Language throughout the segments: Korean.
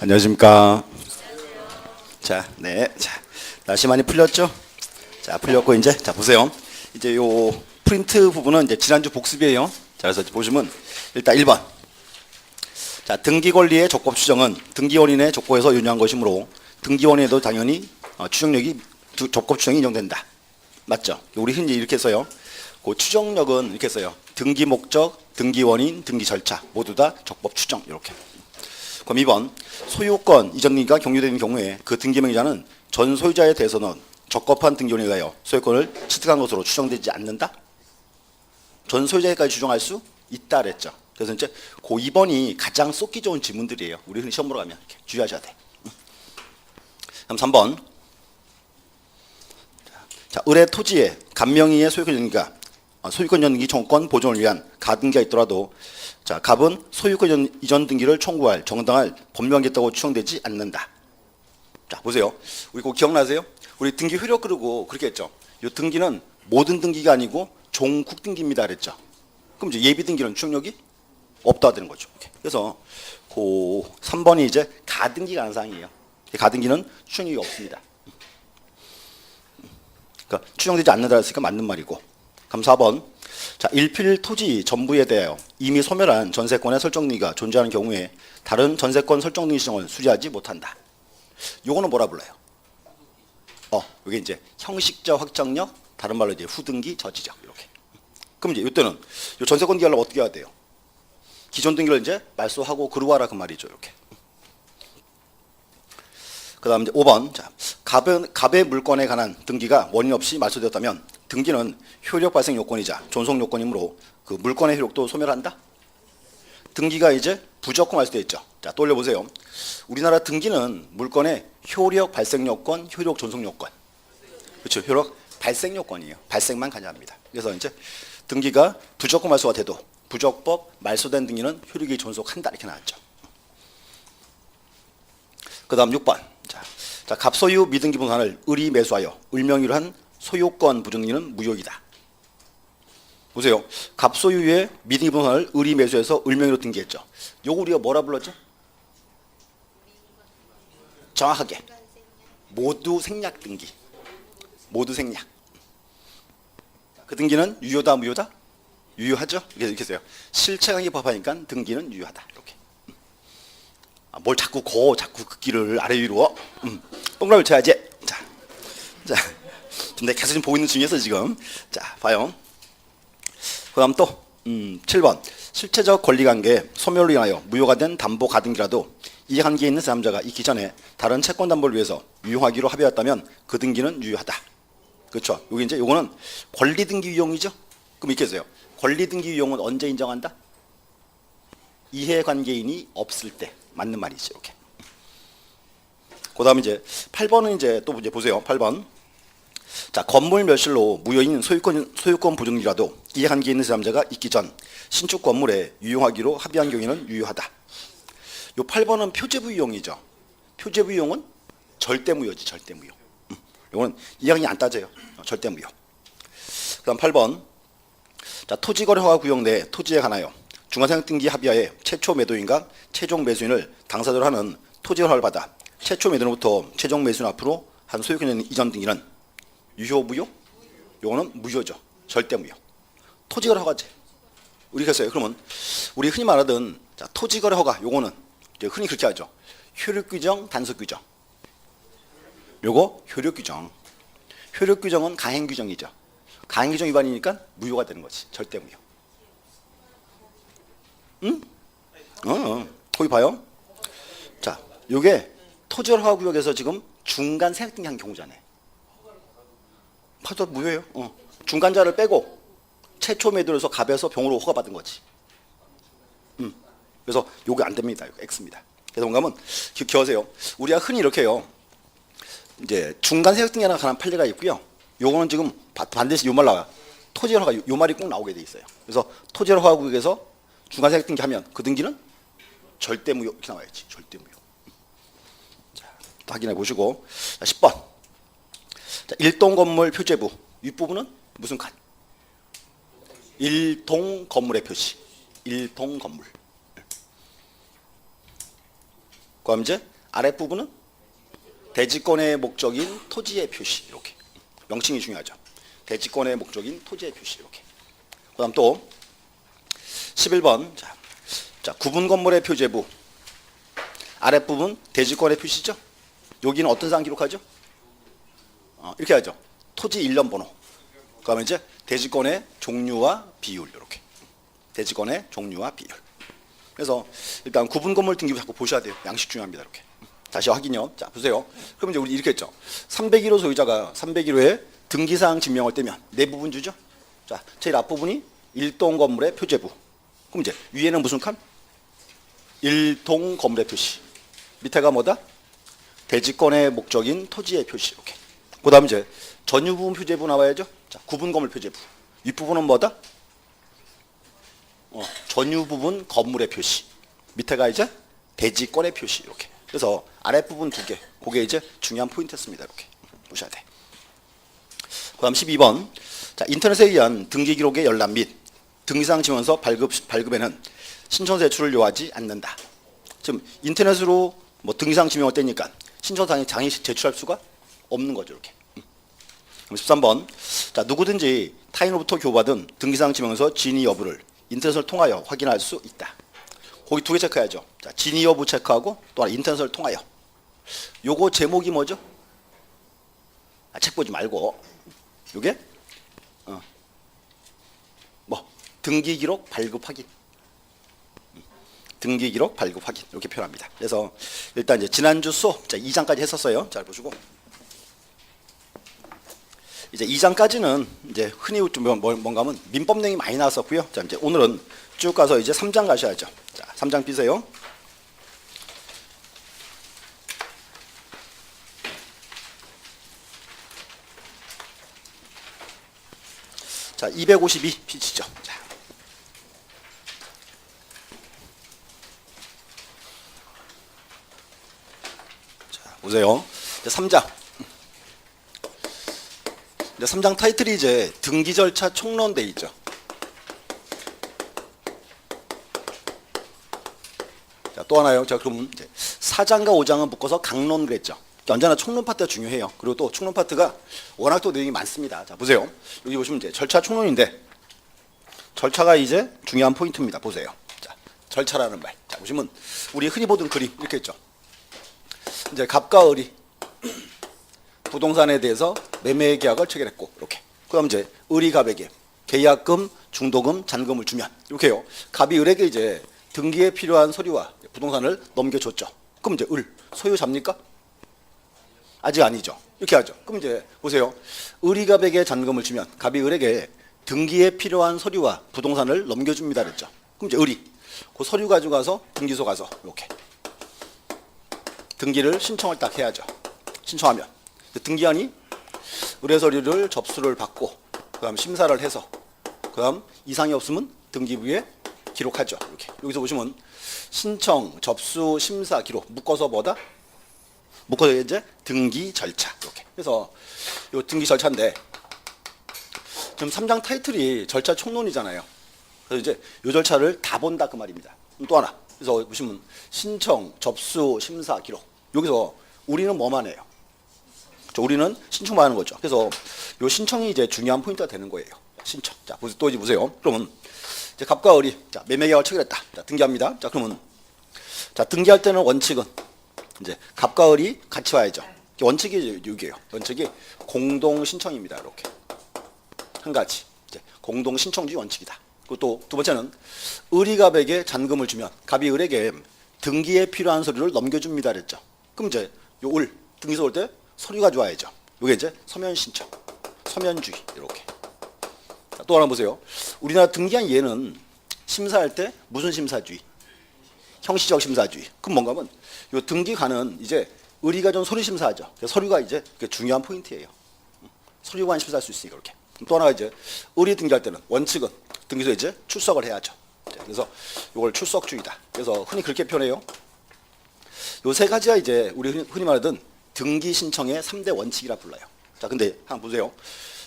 안녕하십니까. 자, 네. 자, 날씨 많이 풀렸죠? 자, 풀렸고, 이제, 자, 보세요. 이제 요 프린트 부분은 이제 지난주 복습이에요. 자, 그래서 보시면, 일단 1번. 자, 등기 권리의 적법 추정은 등기원인의 족보에서 윤유한 것이므로 등기원인에도 당연히 추정력이 적법 추정이 인정된다. 맞죠? 우리 흔히 이렇게 써요. 그 추정력은 이렇게 써요. 등기 목적, 등기 원인, 등기 절차 모두 다 적법 추정 이렇게. 그럼 2번 소유권 이전 등기가 경유되는 경우에 그 등기 명의자는 전 소유자에 대해서는 적법한 등기원에 의하여 소유권을 취득한 것으로 추정되지 않는다. 전 소유자에까지 추정할 수 있다 그랬죠. 그래서 이제 그 2번이 가장 쏟기 좋은 지문들이에요. 우리 흔히 시험 보러 가면 이렇게 주의하셔야 돼. 그럼 3번. 자, 을의 토지에 갑명의의 소유권 연기가 소유권 연기 청구권 보존을 위한 가등기가 있더라도 자, 갑은 소유권 이전 등기를 청구할 정당할 법령이 있다고 추정되지 않는다. 자, 보세요. 우리 그거 기억나세요? 우리 등기 효력 그러고 그렇게 했죠. 이 등기는 모든 등기가 아니고 종국 등기입니다 그랬죠. 그럼 이제 예비 등기는 추정력이 없다 되는 거죠. 그래서 그 3번이 이제 가등기가 하는 사항이에요. 가등기는 추정력이 없습니다. 그러니까 추정되지 않는다 했으니까 맞는 말이고. 그럼 4번. 자, 일필 토지 전부에 대하여 이미 소멸한 전세권의 설정 등기가 존재하는 경우에 다른 전세권 설정 등기 시정을 수리하지 못한다. 요거는 뭐라 불러요? 이게 이제 형식적 확정력, 다른 말로 이제 후등기 저지적 이렇게. 그럼 이제 이때는 요 전세권 등기하려면 어떻게 해야 돼요? 기존 등기를 이제 말소하고 그루하라 그 말이죠. 이렇게. 그 다음 이제 5번. 자, 갑의 물건에 관한 등기가 원인 없이 말소되었다면 등기는 효력 발생 요건이자 존속 요건이므로 그 물건의 효력도 소멸한다? 등기가 이제 부적고 말소되어 있죠. 자, 또 올려보세요. 우리나라 등기는 물건의 효력 발생 요건, 효력 존속 요건. 그렇죠. 효력 발생 요건이에요. 발생만 가능합니다. 그래서 이제 등기가 부적고 말소가 돼도 부적법 말소된 등기는 효력이 존속한다 이렇게 나왔죠. 그 다음 6번. 자, 갑소유 미등기 분산을 을이 매수하여 을명의로 한 소유권 부정등기는 무효이다. 보세요. 갑소유의 미등기 분산을 을이 매수해서 을명의로 등기했죠. 요거 우리가 뭐라 불렀죠? 정확하게 모두 생략 등기. 모두 생략. 그 등기는 유효다 무효다? 유효하죠? 이렇게 써요. 실체관계 법하니까 등기는 유효하다. 이렇게. 뭘 자꾸 긋기를 아래 위로. 동그라미 쳐야지. 자. 근데 계속 지금 보고 있는 중이어서 지금. 자, 봐요. 그 다음 또 7번. 실체적 권리관계 소멸로 인하여 무효가 된 담보 가등기라도 이 관계에 있는 제3자가 있기 전에 다른 채권 담보를 위해서 유용하기로 합의했다면 그 등기는 유효하다. 그렇죠? 여기 이제 요거는 권리 등기 유용이죠. 그럼 이렇게 해서요. 권리 등기 유용은 언제 인정한다? 이해관계인이 없을 때 맞는 말이죠. 이렇게. 그다음 이제 8번은 이제 또 이제 보세요. 8번. 자, 건물 멸실로 무효인 소유권 보증이라도 이해관계 있는 제3자가 있기 전 신축 건물에 유용하기로 합의한 경우에는 유효하다. 요 8번은 표제부 유용이죠. 표제부 유용은 절대 무효지. 절대 무효. 요거는 이해관계 안 따져요. 절대 무효. 그다음 8번. 자, 토지거래 허가 구역 내 토지에 관하여 중간상용 등기 합의하에 최초 매도인과 최종 매수인을 당사자로 하는 토지 허가를 받아 최초 매도인으로부터 최종 매수인 앞으로 한 소유권 이전 등기는 유효 무효? 요거는 무효죠. 절대 무효. 토지거래 허가제. 우리가 했어요. 그러면 우리 흔히 말하던 자, 토지거래 허가 요거는 이제 흔히 그렇게 하죠. 효력 규정, 단속 규정. 요거 효력 규정. 효력 규정은 가행 규정이죠. 가행 규정 위반이니까 무효가 되는 거지. 절대 무효. 응? 거기 봐요. 자, 요게 토지거래 허가 구역에서 지금 중간 세액 등기한 경우잖아요. 파도 무효예요. 중간자를 빼고 최초 매도에서 갑에서 병으로 허가받은 거지. 그래서 요게 안 됩니다. 이거 X입니다. 그래서 뭔가 하면 기억하세요. 우리가 흔히 이렇게 해요. 이제 중간 세액 등기하는 관한 판례가 있고요. 요거는 지금 반드시 요 말 나와요. 토지거래 허가 요 말이 꼭 나오게 돼 있어요. 그래서 토지거래 허가 구역에서 중간 세액 등기하면 그 등기는 절대 무효 이렇게 나와야지. 절대 무효. 자, 또 확인해 보시고. 자, 10번. 자, 일동 건물 표제부 윗부분은 무슨 칸? 일동 건물의 표시. 일동 건물. 그럼 이제 아랫부분은 대지권의 목적인 토지의 표시 이렇게. 명칭이 중요하죠. 대지권의 목적인 토지의 표시 이렇게. 그다음 또 11번 자 구분 건물의 표제부 아랫부분 대지권의 표시죠. 여기는 어떤 사항 기록하죠? 이렇게 하죠. 토지 일련 번호. 그러면 이제 대지권의 종류와 비율 이렇게. 대지권의 종류와 비율. 그래서 일단 구분 건물 등기부 자꾸 보셔야 돼요. 양식 중요합니다. 이렇게. 다시 확인요. 자 보세요. 그럼 이제 우리 이렇게 했죠. 301호 소유자가 301호에 등기사항 증명을 떼면 네 부분 주죠. 자 제일 앞부분이 일동 건물의 표제부. 그럼 이제 위에는 무슨 칸? 일동 건물의 표시. 밑에가 뭐다? 대지권의 목적인 토지의 표시. 이렇게. 그다음 이제 전유 부분 표제부 나와야죠. 자 구분 건물 표제부. 윗부분은 뭐다? 전유 부분 건물의 표시. 밑에가 이제 대지권의 표시. 이렇게. 그래서 아랫부분 두 개. 그게 이제 중요한 포인트였습니다. 이렇게 보셔야 돼. 그다음 12번. 자, 인터넷에 의한 등기 기록의 열람 및 등기사항 지원서 발급에는 신청서 제출을 요하지 않는다. 지금 인터넷으로 뭐 등기사항 지명을 떼니까 신청사항이 장이 제출할 수가 없는 거죠. 이렇게. 그럼 13번. 자, 누구든지 타인으로부터 교부받은 등기사항 지명서 진위 여부를 인터넷을 통하여 확인할 수 있다. 거기 두 개 체크해야죠. 자, 진위 여부 체크하고 또 하나 인터넷을 통하여. 요거 제목이 뭐죠? 책 보지 말고 요게 등기 기록 발급 확인. 등기 기록 발급 확인 이렇게 표현합니다. 그래서 일단 이제 지난주 수업 2장까지 했었어요. 잘 보시고 이제 2장까지는 이제 흔히 좀 뭔가 하면 민법 내용이 많이 나왔었고요. 자 이제 오늘은 쭉 가서 이제 3장 가셔야죠. 자 3장 삐세요. 자 252 피치죠. 자 보세요. 이제 3장. 이제 3장 타이틀이 이제 등기 절차 총론돼 있죠. 자, 또 하나요. 자, 그럼 이제 4장과 5장은 묶어서 강론 그랬죠. 언제나 총론 파트가 중요해요. 그리고 또 총론 파트가 워낙 또 내용이 많습니다. 자, 보세요. 여기 보시면 이제 절차 총론인데 절차가 이제 중요한 포인트입니다. 보세요. 자, 절차라는 말. 자, 보시면 우리 흔히 보던 그림 이렇게 있죠. 이제 갑과 을이 부동산에 대해서 매매 계약을 체결했고 이렇게. 그럼 이제 을이 갑에게 계약금, 중도금, 잔금을 주면 이렇게요. 갑이 을에게 이제 등기에 필요한 서류와 부동산을 넘겨줬죠. 그럼 이제 을 소유자입니까? 아직 아니죠. 이렇게 하죠. 그럼 이제 보세요. 을이 갑에게 잔금을 주면 갑이 을에게 등기에 필요한 서류와 부동산을 넘겨줍니다. 그랬죠. 그럼 이제 을이 그 서류 가지고 가서 등기소 가서 이렇게 등기를 신청을 딱 해야죠. 신청하면 등기한이 의뢰 서류를 접수를 받고 그다음 심사를 해서 그다음 이상이 없으면 등기부에 기록하죠. 이렇게 여기서 보시면 신청, 접수, 심사, 기록 묶어서 뭐다? 묶어서 이제 등기 절차 이렇게. 그래서 요 등기 절차인데 지금 3장 타이틀이 절차 총론이잖아요. 그래서 이제 요 절차를 다 본다 그 말입니다. 또 하나. 그래서 보시면 신청, 접수, 심사, 기록. 여기서 우리는 뭐만 해요? 우리는 신청만 하는 거죠. 그래서 요 신청이 이제 중요한 포인트가 되는 거예요. 신청. 자, 또 이제 보세요. 그러면 이제 갑과 을이 자, 매매 계약을 체결했다. 자, 등기합니다. 자, 그러면 자, 등기할 때는 원칙은 이제 갑과 을이 같이 와야죠. 원칙이 여기예요. 원칙이 공동 신청입니다. 이렇게. 한 가지. 이제 공동 신청주의 원칙이다. 그리고 또 두 번째는 을이 갑에게 잔금을 주면 갑이 을에게 등기에 필요한 서류를 넘겨줍니다. 그랬죠. 그럼 이제 요 을 등기소 올 때 서류 가져와야죠. 이게 이제 서면 신청, 서면주의 이렇게. 자, 또 하나 보세요. 우리나라 등기한 예는 심사할 때 무슨 심사주의? 형식적 심사주의. 그럼 뭔가 하면 요 등기관은 이제 을이가 좀 서류 심사하죠. 서류가 이제 중요한 포인트예요. 서류관 심사할 수 있으니까 이렇게. 또 하나가 이제 을이 등기할 때는 원칙은 등기소에 이제 출석을 해야죠. 그래서 이걸 출석주의다. 그래서 흔히 그렇게 표현해요. 요 세 가지가 이제 우리 흔히 말하던 등기 신청의 3대 원칙이라 불러요. 자, 근데 한번 보세요.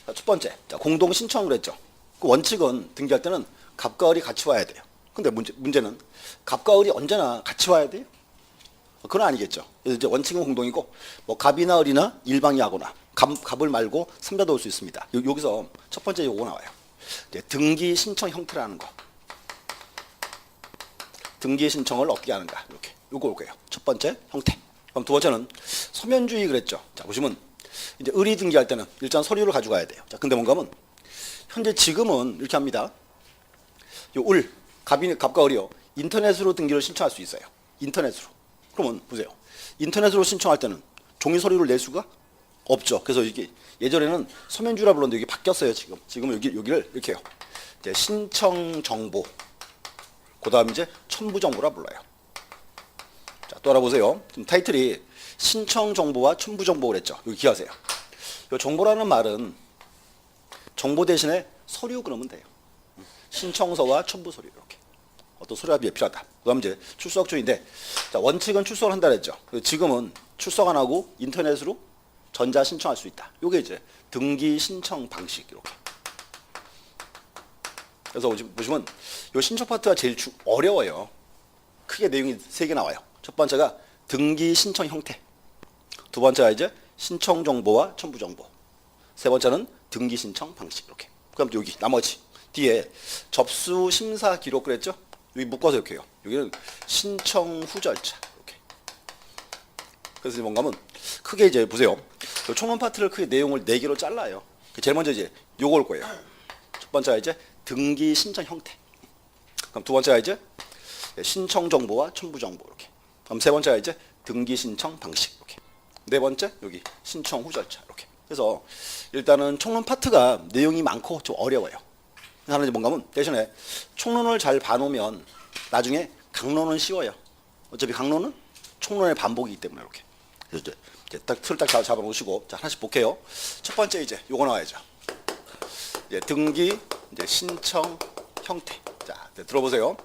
자, 첫 번째, 자, 공동 신청을 했죠. 그 원칙은 등기할 때는 갑과 을이 같이 와야 돼요. 근데 문제는 갑과 을이 언제나 같이 와야 돼요? 그건 아니겠죠. 그래서 이제 원칙은 공동이고 뭐 갑이나 을이나 일방이하거나 갑을 말고 삼자도 올 수 있습니다. 여기서 첫 번째 요거 나와요. 이제 등기 신청 형태라는 거. 등기 신청을 어떻게 하는가 이렇게 요거 올 거예요. 첫 번째 형태. 그럼 두 번째는 서면주의 그랬죠. 자 보시면 이제 을이 등기할 때는 일단 서류를 가져가야 돼요. 자 근데 뭔가 하면 현재 지금은 이렇게 합니다. 요 을 갑과 을이요 인터넷으로 등기를 신청할 수 있어요. 인터넷으로. 그러면 보세요. 인터넷으로 신청할 때는 종이 서류를 낼 수가 없죠. 그래서 이게 예전에는 서면주라 불렀는데 이게 바뀌었어요. 지금은 여기를 이렇게 해요. 이제 신청 정보. 그다음 이제 첨부 정보라 불러요. 자, 또 알아보세요. 지금 타이틀이 신청 정보와 첨부 정보 그랬죠. 여기 기하세요. 이 정보라는 말은 정보 대신에 서류 그러면 돼요. 신청서와 첨부 서류 이렇게. 어떤 서류가 필요하다. 그다음 이제 출석주인데 자, 원칙은 출석을 한다 그랬죠. 지금은 출석 안 하고 인터넷으로 전자 신청할 수 있다. 요게 이제 등기 신청 방식 이렇게. 그래서 보시면 요 신청 파트가 제일 어려워요. 크게 내용이 3개 나와요. 첫 번째가 등기 신청 형태. 두 번째가 이제 신청 정보와 첨부 정보. 세 번째는 등기 신청 방식 이렇게. 그럼 여기 나머지 뒤에 접수 심사 기록 그랬죠? 여기 묶어서 이렇게 해요. 여기는 신청 후 절차 이렇게. 그래서 뭔가 하면 크게 이제 보세요. 총론 파트를 크게 내용을 4개로 잘라요. 제일 먼저 이제 요거 올 거예요. 첫 번째가 이제 등기 신청 형태. 그럼 두 번째가 이제 신청 정보와 첨부 정보 이렇게. 그럼 세 번째가 이제 등기 신청 방식 이렇게. 네 번째 여기 신청 후 절차 이렇게. 그래서 일단은 총론 파트가 내용이 많고 좀 어려워요. 하나 이제 뭔가 하면 대신에 총론을 잘 봐놓으면 나중에 강론은 쉬워요. 어차피 강론은 총론의 반복이기 때문에 이렇게. 그래서 이제 딱 틀을 딱 잡아놓으시고 자 하나씩 볼게요. 첫 번째 이제 요거 나와야죠. 이제 등기 이제 신청 형태. 자 들어보세요.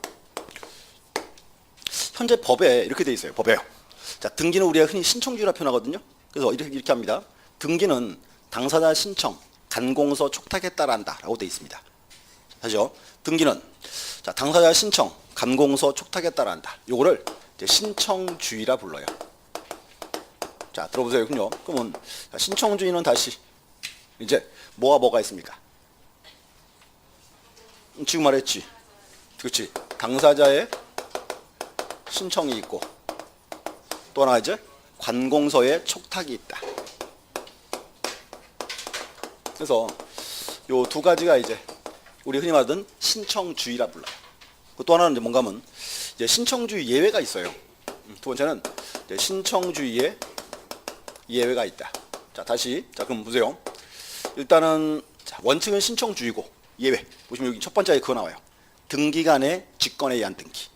현재 법에 이렇게 돼 있어요. 법에요. 자 등기는 우리가 흔히 신청주의라 표현하거든요. 그래서 이렇게 합니다. 등기는 당사자 신청, 간공서 촉탁에 따라한다라고 돼 있습니다. 다시요. 등기는 자 당사자 신청, 간공서 촉탁에 따라한다. 요거를 이제 신청주의라 불러요. 자 들어보세요. 그러면 신청주의는 다시 이제 뭐가 있습니까? 지금 말했지. 그렇지. 당사자의 신청이 있고 또 하나 이제 관공서에 촉탁이 있다. 그래서 요 두 가지가 이제 우리 흔히 말하던 신청주의라 불러요. 또 하나는 이제 뭔가 하면 이제 신청주의 예외가 있어요. 두 번째는 이제 신청주의에 예외가 있다. 자 다시 자 그럼 보세요. 일단은 자, 원칙은 신청주의고 예외 보시면 여기 첫 번째에 그거 나와요. 등기관의 직권에 의한 등기.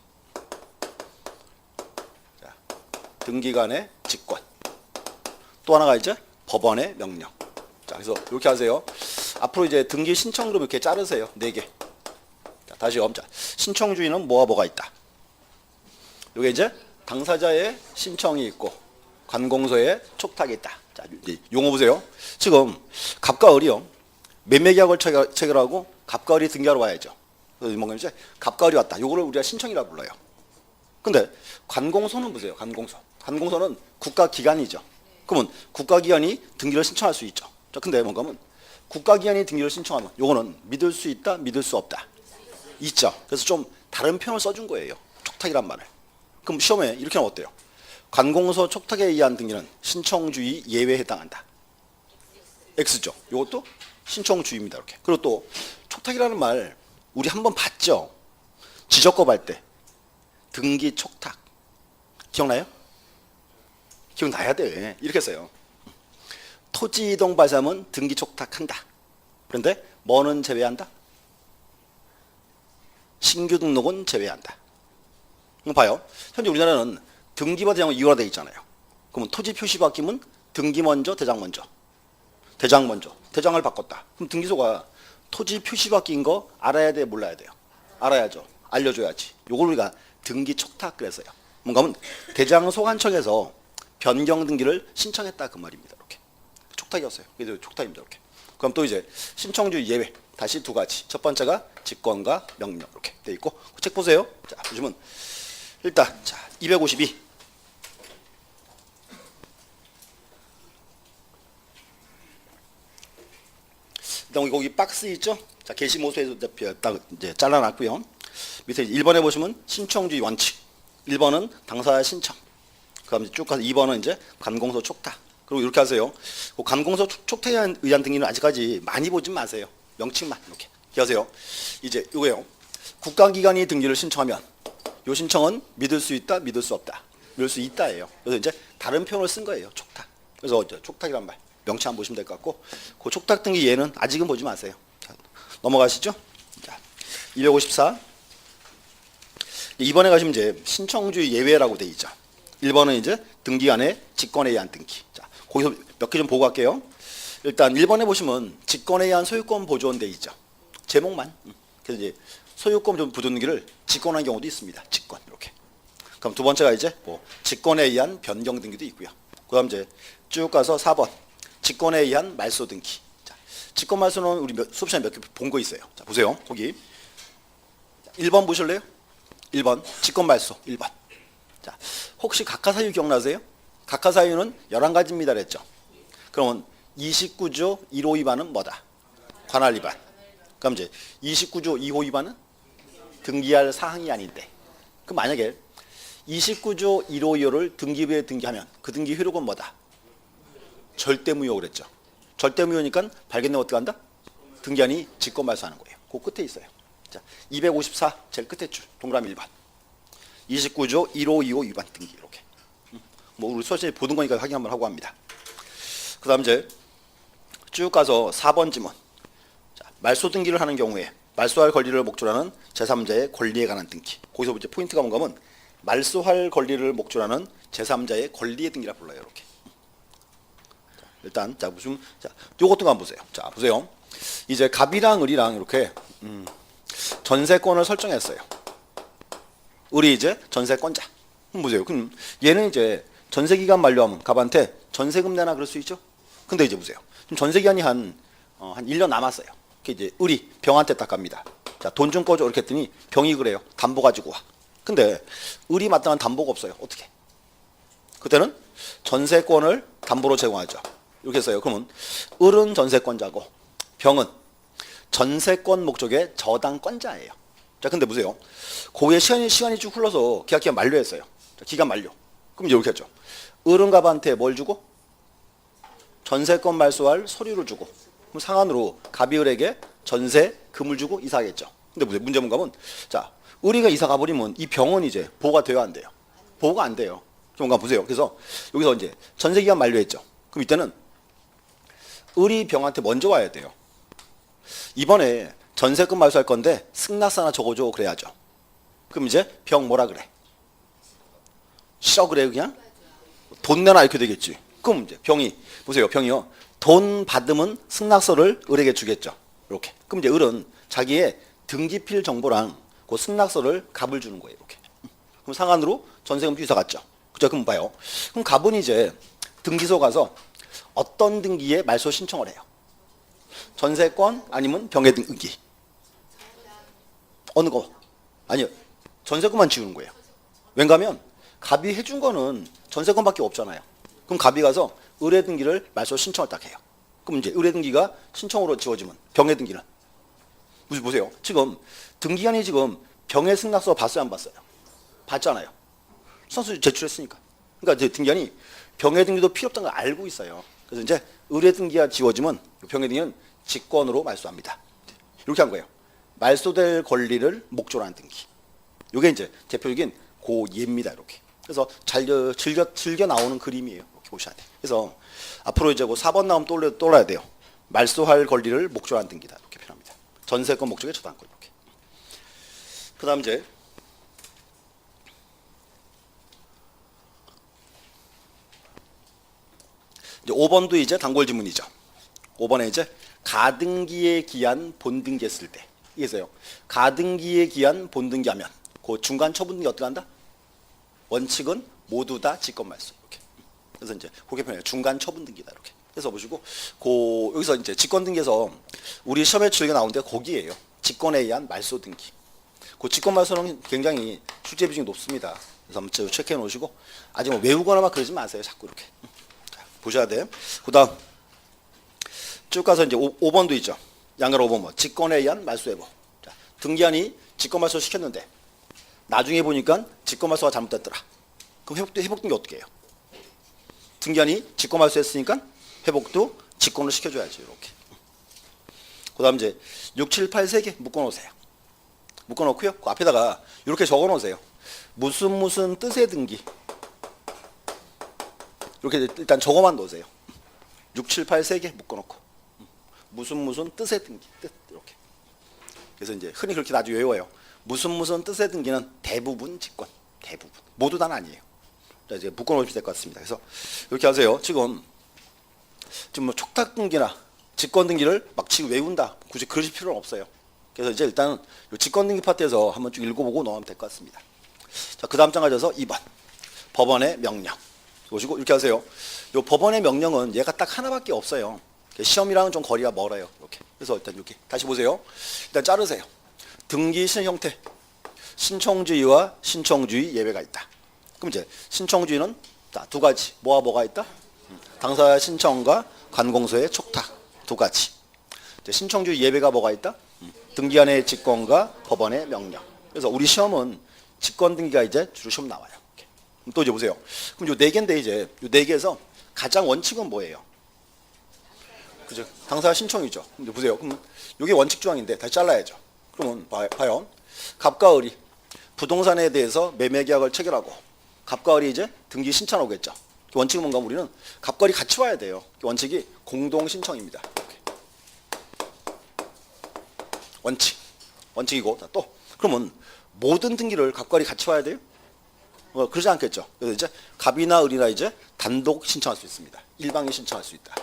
자, 등기관의 직권. 또 하나가 이제 법원의 명령. 자 그래서 이렇게 하세요. 앞으로 이제 등기 신청으로 이렇게 자르세요. 4개. 자 다시요. 자 신청주의는 뭐가 있다. 이게 이제 당사자의 신청이 있고 관공서에 촉탁이 있다. 자 용어 보세요. 지금 갑과 을이요. 매매계약을 체결하고 갑과 을이 등기하러 와야죠. 그래서 뭔가 이제 갑과 을이 왔다. 요거를 우리가 신청이라고 불러요. 근데 관공서는 보세요. 관공서는 국가기관이죠. 그러면 국가기관이 등기를 신청할 수 있죠. 자 근데 뭔가 하면 국가기관이 등기를 신청하면 요거는 믿을 수 있다, 믿을 수 없다. 있죠. 그래서 좀 다른 표현을 써준 거예요. 촉탁이란 말을. 그럼 시험에 이렇게 하면 어때요? 관공서 촉탁에 의한 등기는 신청주의 예외에 해당한다. X죠. 이것도 신청주의입니다. 이렇게. 그리고 또 촉탁이라는 말 우리 한번 봤죠. 지적법 할 때 등기 촉탁 기억나요? 기억나야 돼. 이렇게 써요. 토지 이동 발사하면 등기 촉탁한다. 그런데 뭐는 제외한다? 신규 등록은 제외한다. 이거 봐요. 현재 우리나라는 등기와 대장은 이유가 되어 있잖아요. 그러면 토지 표시 바뀌면 등기 먼저, 대장 먼저. 대장 먼저. 대장을 바꿨다. 그럼 등기소가 토지 표시 바뀐 거 알아야 돼, 몰라야 돼요? 알아야죠. 알려줘야지. 요걸 우리가 등기 촉탁 그랬어요. 뭔가 하면 대장 소관청에서 변경 등기를 신청했다 그 말입니다. 이렇게. 촉탁이었어요. 그래서 촉탁입니다. 이렇게. 그럼 또 이제 신청주의 예외. 다시 두 가지. 첫 번째가 직권과 명령 이렇게 돼 있고 책 보세요. 자 보시면 일단 자 252 일단 거기 박스 있죠? 자, 게시모서에서 딱 이제 잘라놨고요. 밑에 1번에 보시면 신청주의 원칙. 1번은 당사자 신청. 그다음에 쭉 가서 2번은 이제 관공서 촉탁. 그리고 이렇게 하세요. 그 관공서 촉탁에 의한 등기는 아직까지 많이 보진 마세요. 명칭만 이렇게 하세요. 이제 이거예요. 국가기관이 등기를 신청하면 이 신청은 믿을 수 있다, 믿을 수 없다. 믿을 수 있다예요. 그래서 이제 다른 표현을 쓴 거예요. 촉탁. 그래서 촉탁이란 말 명칭 안 보시면 될 것 같고, 그 촉탁 등기 예는 아직은 보지 마세요. 자, 넘어가시죠. 자, 254. 이번에 가시면 이제 신청주의 예외라고 돼 있죠. 1번은 이제 등기간의 직권에 의한 등기. 자, 거기서 몇 개 좀 보고 갈게요. 일단 1번에 보시면 직권에 의한 소유권 보존 돼 있죠. 제목만. 그래서 이제 소유권 보존 등기를 직권한 경우도 있습니다. 직권 이렇게. 그럼 두 번째가 이제 뭐 직권에 의한 변경 등기도 있고요. 그다음 이제 쭉 가서 4번 직권에 의한 말소 등기. 자, 직권 말소는 우리 수업 시간에 몇 개 본 거 있어요. 자, 보세요. 거기 1번 보실래요? 1번 직권 말소 1번. 자, 혹시 각하사유 기억나세요? 각하사유는 11가지입니다 그랬죠. 그러면 29조 1호 위반은 뭐다? 관할 위반. 그럼 이제 29조 2호 위반은 등기할 사항이 아닌데, 그럼 만약에 29조 1호 2호를 등기부에 등기하면 그 등기 효력은 뭐다? 절대무효 그랬죠. 절대무효니까 발견되면 어떻게 한다? 등기한이 직권 말소하는 거예요. 그 끝에 있어요. 자, 254 제일 끝에 줄 동그라미 1번. 29조 1호 2호 위반 등기 이렇게. 뭐 우리 수업시간에 보는 거니까 확인 한번 하고 합니다. 그다음 이제 쭉 가서 4번 지문. 자, 말소 등기를 하는 경우에 말소할 권리를 목적으로 하는 제3자의 권리에 관한 등기. 거기서 이제 포인트가 뭔가 하면 말소할 권리를 목적으로 하는 제3자의 권리의 등기라 불러요. 이렇게. 자, 일단 자 무슨 자 요것도 한번 보세요. 자 보세요. 이제 갑이랑 을이랑 이렇게 전세권을 설정했어요. 을이 이제 전세권자. 보세요. 그럼 얘는 이제 전세기간 만료하면 갑한테 전세금 내나 그럴 수 있죠. 근데 이제 보세요. 지금 전세기간이 한 1년 남았어요. 이제 을이 병한테 딱 갑니다. 자, 돈 좀 꺼줘 이렇게 했더니 병이 그래요. 담보 가지고 와. 근데 을이 마땅한 담보가 없어요. 어떻게? 그때는 전세권을 담보로 제공하죠. 이렇게 했어요. 그러면 을은 전세권자고 병은 전세권 목적의 저당권자예요. 자, 근데 보세요. 고의 시간이 쭉 흘러서 계약기간 만료했어요. 자, 기간 만료. 그럼 이제 이렇게 했죠. 을은 갑한테 뭘 주고? 전세권 말소할 서류를 주고, 그럼 상한으로 갑이 을에게 전세금을 주고 이사하겠죠. 근데 문제 뭔가 하면, 자, 을이가 이사 가버리면 이 병은 이제 보호가 돼야 안 돼요? 보호가 안 돼요. 뭔가 보세요. 그래서 여기서 이제 전세기간 만료했죠. 그럼 이때는 을이 병한테 먼저 와야 돼요. 이번에 전세금 말소할 건데 승낙서나 적어줘 그래야죠. 그럼 이제 병 뭐라 그래? 싫어 그래 그냥? 돈 내놔 이렇게 되겠지. 그럼 이제 병이 보세요. 병이요. 돈 받으면 승낙서를 을에게 주겠죠. 이렇게. 그럼 이제 을은 자기의 등기필 정보랑 그 승낙서를 갑을 주는 거예요. 이렇게. 그럼 상한으로 전세금 주사 갔죠. 그죠? 그럼 봐요. 그럼 갑은 이제 등기소 가서 어떤 등기에 말소 신청을 해요? 전세권 아니면 병의 등기? 어느 거? 아니요. 전세권만 지우는 거예요. 왠가하면 갑이 해준 거는 전세권밖에 없잖아요. 그럼 갑이 가서 을의 등기를 말소 신청을 딱 해요. 그럼 이제 을의 등기가 신청으로 지워지면 병의 등기는 보세요. 지금 등기관이 지금 병의 승낙서 봤어요, 안 봤어요? 봤잖아요. 승낙서 제출했으니까. 그러니까 이제 등기관이 병의 등기도 필요 없다는 걸 알고 있어요. 그래서 이제 을의 등기가 지워지면 병의 등기는 직권으로 말소합니다. 이렇게 한 거예요. 말소될 권리를 목적으로 하는 등기. 이게 이제 대표적인 고예입니다. 이렇게. 그래서 잘 즐겨 나오는 그림이에요. 이렇게 보셔야 돼요. 그래서 앞으로 이제 4번 나오면 떠올라야 돼요. 말소할 권리를 목적으로 하는 등기다. 이렇게 표현합니다. 전세권 목적의 저당권 이렇게. 그다음 이제 5번도 이제 단골 지문이죠. 5번에 이제 가등기에 기한 본등기했을 때 이게 있어요. 가등기에 기한 본등기하면 그 중간 처분등기 어떻게 한다? 원칙은 모두 다 직권말소 이렇게. 그래서 이제 그게 표현해요. 중간 처분등기다 이렇게. 그래서 보시고 여기서 이제 직권등기에서 우리 시험에 출제 나오는데 거기에요. 직권에 의한 말소 등기. 그 직권말소는 굉장히 출제 비중이 높습니다. 그래서 한번 체크해 놓으시고 아직 뭐 외우거나 막 그러지 마세요. 자꾸 이렇게. 자, 보셔야 돼. 그다음 쭉 가서 이제 5번도 있죠. 양가로 보면 뭐 직권에 의한 말소 여부. 자, 등기한이 직권 말소 시켰는데 나중에 보니까 직권 말소가 잘못됐더라. 그럼 회복된 게 어떻게 해요? 등기한이 직권 말소했으니까 회복도 직권을 시켜줘야지. 이렇게. 그다음 이제 6, 7, 8 3개 묶어놓으세요. 묶어놓고요. 그 앞에다가 이렇게 적어놓으세요. 무슨 뜻의 등기. 이렇게 일단 적어만 놓으세요. 6, 7, 8 3개 묶어놓고 무슨 뜻의 등기. 뜻 이렇게. 그래서 이제 흔히 그렇게 나중에 외워요. 무슨 뜻의 등기는 대부분 직권. 대부분. 모두 다는 아니에요. 자, 이제 묶어놓으시면 될 것 같습니다. 그래서 이렇게 하세요. 지금 뭐 촉탁 등기나 직권 등기를 막 지금 외운다. 굳이 그러실 필요는 없어요. 그래서 이제 일단은 직권 등기 파트에서 한번 쭉 읽어보고 넘어가면 될 것 같습니다. 자, 그 다음 장 가져서 2번. 법원의 명령. 보시고 이렇게 하세요. 요 법원의 명령은 얘가 딱 하나밖에 없어요. 시험이랑은 좀 거리가 멀어요. 이렇게. 그래서 일단 이렇게 다시 보세요. 일단 자르세요. 등기 신 형태. 신청주의와 신청주의 예외가 있다. 그럼 이제 신청주의는 두 가지. 뭐가 있다? 당사자의 신청과 관공서의 촉탁. 두 가지. 이제 신청주의 예외가 뭐가 있다? 등기한의 직권과 법원의 명령. 그래서 우리 시험은 직권 등기가 이제 주로 시험 나와요. 이렇게. 또 이제 보세요. 그럼 요 네 개인데 이제 요 네 개에서 가장 원칙은 뭐예요? 그죠? 당사자 신청이죠. 이제 보세요. 그럼 요게 원칙 조항인데 다시 잘라야죠. 그러면 봐요. 갑과 을이 부동산에 대해서 매매 계약을 체결하고 갑과 을이 이제 등기 신청을 오겠죠. 원칙은 뭔가 우리는 갑과 을이 같이 와야 돼요. 원칙이 공동 신청입니다. 원칙이고 또 그러면 모든 등기를 갑과 을이 같이 와야 돼요? 그러지 않겠죠. 그래서 이제 갑이나 을이나 이제 단독 신청할 수 있습니다. 일방이 신청할 수 있다.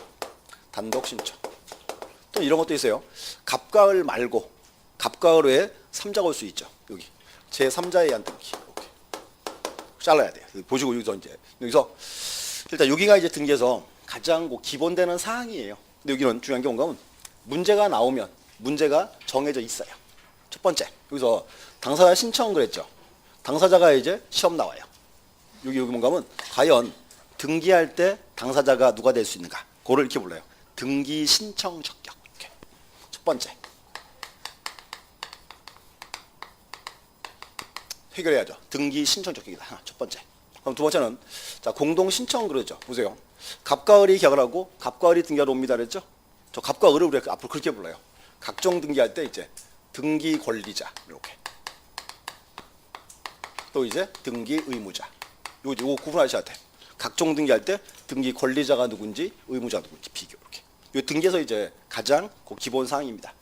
단독 신청. 또 이런 것도 있어요. 갑과 을 말고 갑과 을 외에 3자가 올 수 있죠. 여기 제3자에 의한 등기. 이렇게. 잘라야 돼요. 보시고 여기서 일단 여기가 이제 등기에서 가장 기본되는 사항이에요. 근데 여기는 중요한 게 뭔가 하면 문제가 나오면 문제가 정해져 있어요. 첫 번째 여기서 당사자 신청 그랬죠. 당사자가 이제 시험 나와요. 여기 뭔가 하면 과연 등기할 때 당사자가 누가 될 수 있는가? 그거를 이렇게 불러요. 등기 신청 적격. 이렇게. 첫 번째 해결해야죠. 등기 신청 적격이다. 하나 첫 번째. 그럼 두 번째는 자 공동 신청 그러죠. 보세요. 갑과 을이 계약을 하고 갑과 을이 등기하러 옵니다 그랬죠. 저 갑과 을을 우리가 앞으로 그렇게 불러요. 각종 등기할 때 이제 등기 권리자 이렇게. 또 이제 등기 의무자. 요거 구분하셔야 돼. 각종 등기할 때 등기 권리자가 누군지 의무자가 누군지 비교 이렇게. 요 등기에서 이제 가장 기본 사항입니다.